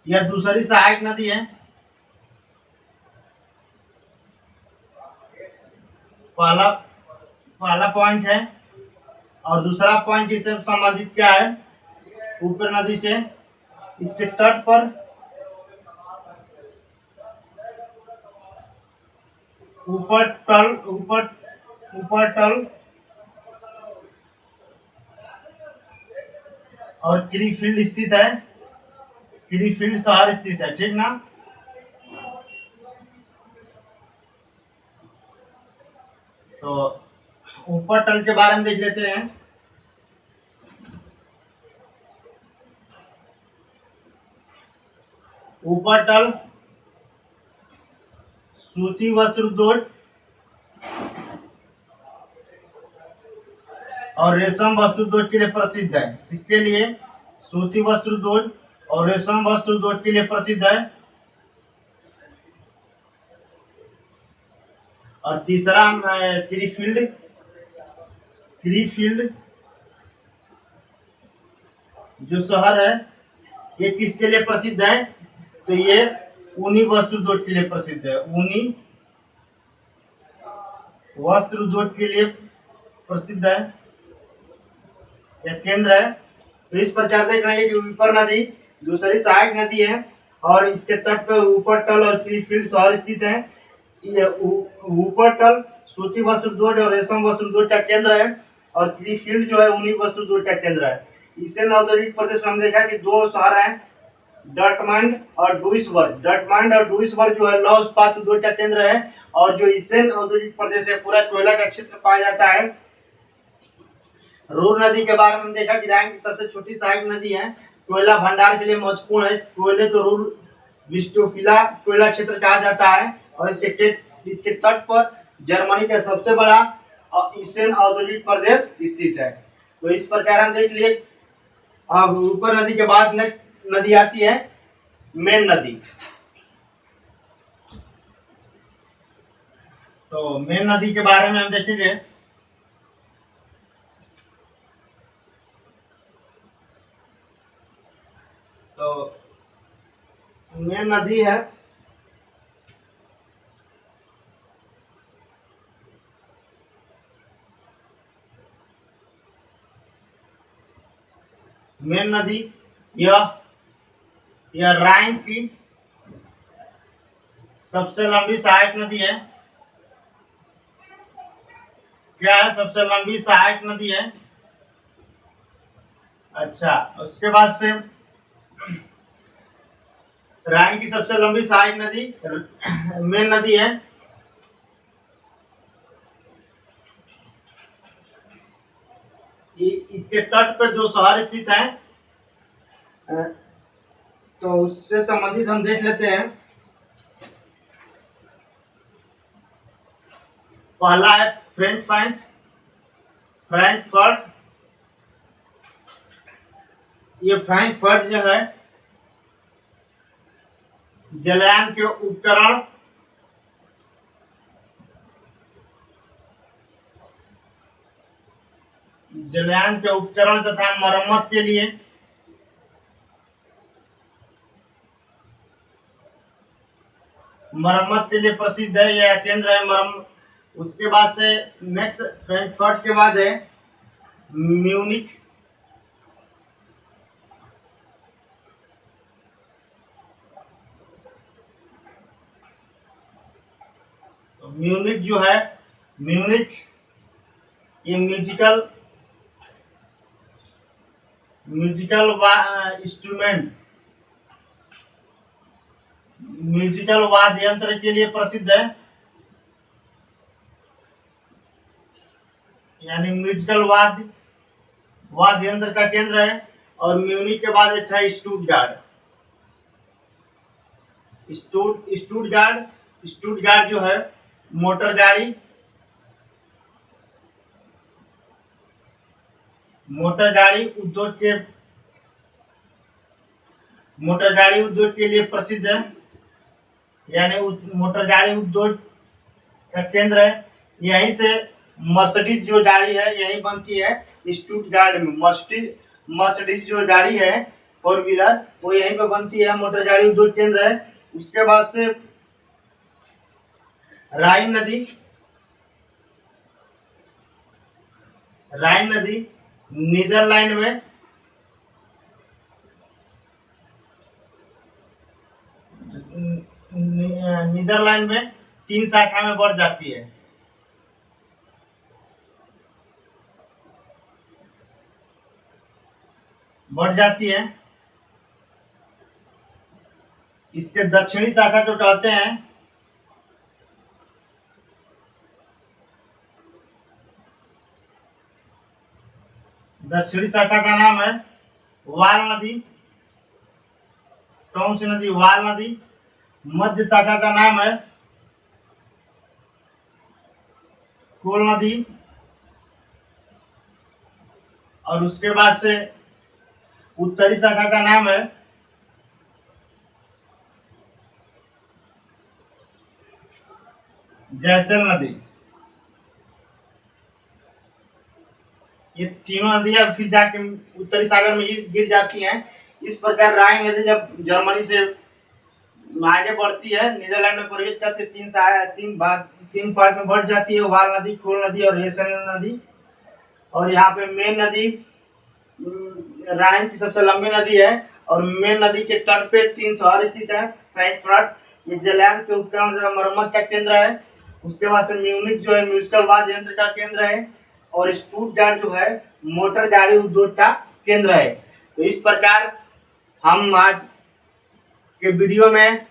यह दूसरी सहायक नदी है। पहला पॉइंट है। और दूसरा पॉइंट इससे संबंधित क्या है? ऊपर नदी से इसके तट पर ऊपर तल और क्रीफील्ड स्थित है। क्रीफील्ड शहर स्थित है, ठीक ना। तो ऊपर तल के बारे में देख लेते हैं। ऊपर तल सूती वस्त्र उद्योग और रेशम वस्त्र उद्योग के लिए प्रसिद्ध है। इसके लिए सूती वस्त्र उद्योग और रेशम वस्त्र उद्योग के लिए प्रसिद्ध है। और तीसरा क्रीफील्ड। क्रीफील्ड जो शहर है ये किसके लिए प्रसिद्ध है? तो ये ऊनी वस्त्र उद्योग के लिए प्रसिद्ध है। ऊनी वस्त्र उद्योग के लिए प्रसिद्ध है, यह केंद्र है। तो इस प्रकार देख रहे हैं कि ऊपर नदी दूसरी सहायक नदी है और इसके तट पर ऊपरटल और क्रीफील्ड शहर स्थित है। ये ऊपरटल सूती वस्त्र उद्योग और रेशम वस्त्र उद्योग का केंद्र है और क्रीफील्ड जो है ऊनी वस्त्र उद्योग का केंद्र है। इससे औद्योगिक प्रदेश में हम देखा कि दो शहर हैं, डॉर्टमंड और डुइसबर्ग। डॉर्टमंड और डुइसबर्ग जो है लौह इस्पात उद्योग का केंद्र है और जो इसेन औद्योगिक प्रदेश है पूरा कोयला का क्षेत्र पाया जाता है। रूर नदी के बारे में देखा कि राइन की सबसे छोटी सहायक नदी है, कोयला भंडार के लिए महत्वपूर्ण है। कोयले को रूर विस्टोफिला कोयला क्षेत्र कहा जाता है और इसके तट पर जर्मनी का सबसे बड़ा इसेन औद्योगिक प्रदेश स्थित है। तो इस प्रकार हम देख लिए। अब ऊपर नदी के बाद नेक्स्ट नदी आती है मेन नदी। तो मेन नदी के बारे में हम देखेंगे। तो मेन नदी है मेन नदी, यह राइन की सबसे लंबी सहायक नदी है। क्या है? सबसे लंबी सहायक नदी है। अच्छा, उसके बाद से राइन की सबसे लंबी सहायक नदी मेन नदी है। इसके तट पर जो शहर स्थित है तो उससे संबंधित हम देख लेते हैं। पहला है फ्रैंकफर्ट। ये फ्रैंकफर्ट जो है जलयान के उपकरण तथा मरम्मत के लिए प्रसिद्ध है, यह केंद्र है मरम्मत। उसके बाद से नेक्स्ट फ्रैंकफर्ट के बाद है म्यूनिक। तो म्यूनिक जो है, म्यूनिक ये म्यूजिकल म्यूजिकल वाद्य यंत्र के लिए प्रसिद्ध है, यानी म्यूजिकल वाद्य यंत्र का केंद्र है। और म्यूनिक के बाद एक है स्टुटगार्ट जो है मोटर गाड़ी उद्योग के लिए प्रसिद्ध है, यानी मोटर गाड़ी उद्योग का केंद्र है। यहीं से मर्सिडीज जो गाड़ी है यही बनती है स्टुटगार्ट में। मर्सिडीज जो गाड़ी है 4 व्हीलर वो यहीं पे बनती है, मोटर गाड़ी उद्योग केंद्र है। उसके बाद से राइन नदी नीदरलैंड में 3 शाखा में बढ़ जाती है। इसके दक्षिणी शाखा को कहते हैं दक्षिणी शाखा का नाम है वाल नदी। कौन सी नदी? वाल नदी। मध्य शाखा का नाम है कोल नदी। और उसके बाद से उत्तरी शाखा का नाम है जैसल नदी, ये तीनों नदियां फिर जाके उत्तरी सागर में गिर जाती हैं। इस प्रकार राइन नदी जब जर्मनी से आगे बढ़ती है, नीदरलैंड में प्रवेश करती है, तीन पार्ट में बढ़ जाती है, वाल नदी, खोल नदी और हेसन नदी। और यहाँ पे मेन नदी राइन की सबसे लंबी नदी है और मेन नदी के तट पे 3 शहर स्थित है। फ्रैंकफर्ट ये जलयान के उपकरण मरम्मत का केंद्र है। उसके बाद से म्यूनिक जो है म्यूजिकल वाद्य यंत्र का केंद्र है और स्टुटगार्ट जो है मोटर गाड़ी उद्योग का केंद्र है। तो इस प्रकार हम आज के वीडियो में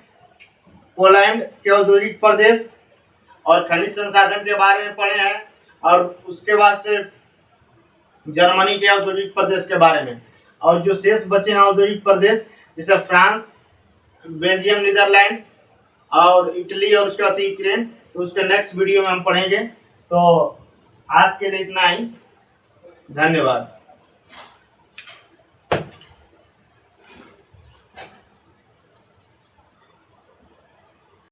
पोलैंड के औद्योगिक प्रदेश और खनिज संसाधन के बारे में पढ़े हैं और उसके बाद से जर्मनी के औद्योगिक प्रदेश के बारे में। और जो शेष बचे हैं औद्योगिक प्रदेश जैसे फ्रांस, बेल्जियम, नीदरलैंड और इटली और उसके बाद से यूक्रेन, तो उसके नेक्स्ट वीडियो में हम पढ़ेंगे। तो आज के लिए इतना ही, धन्यवाद।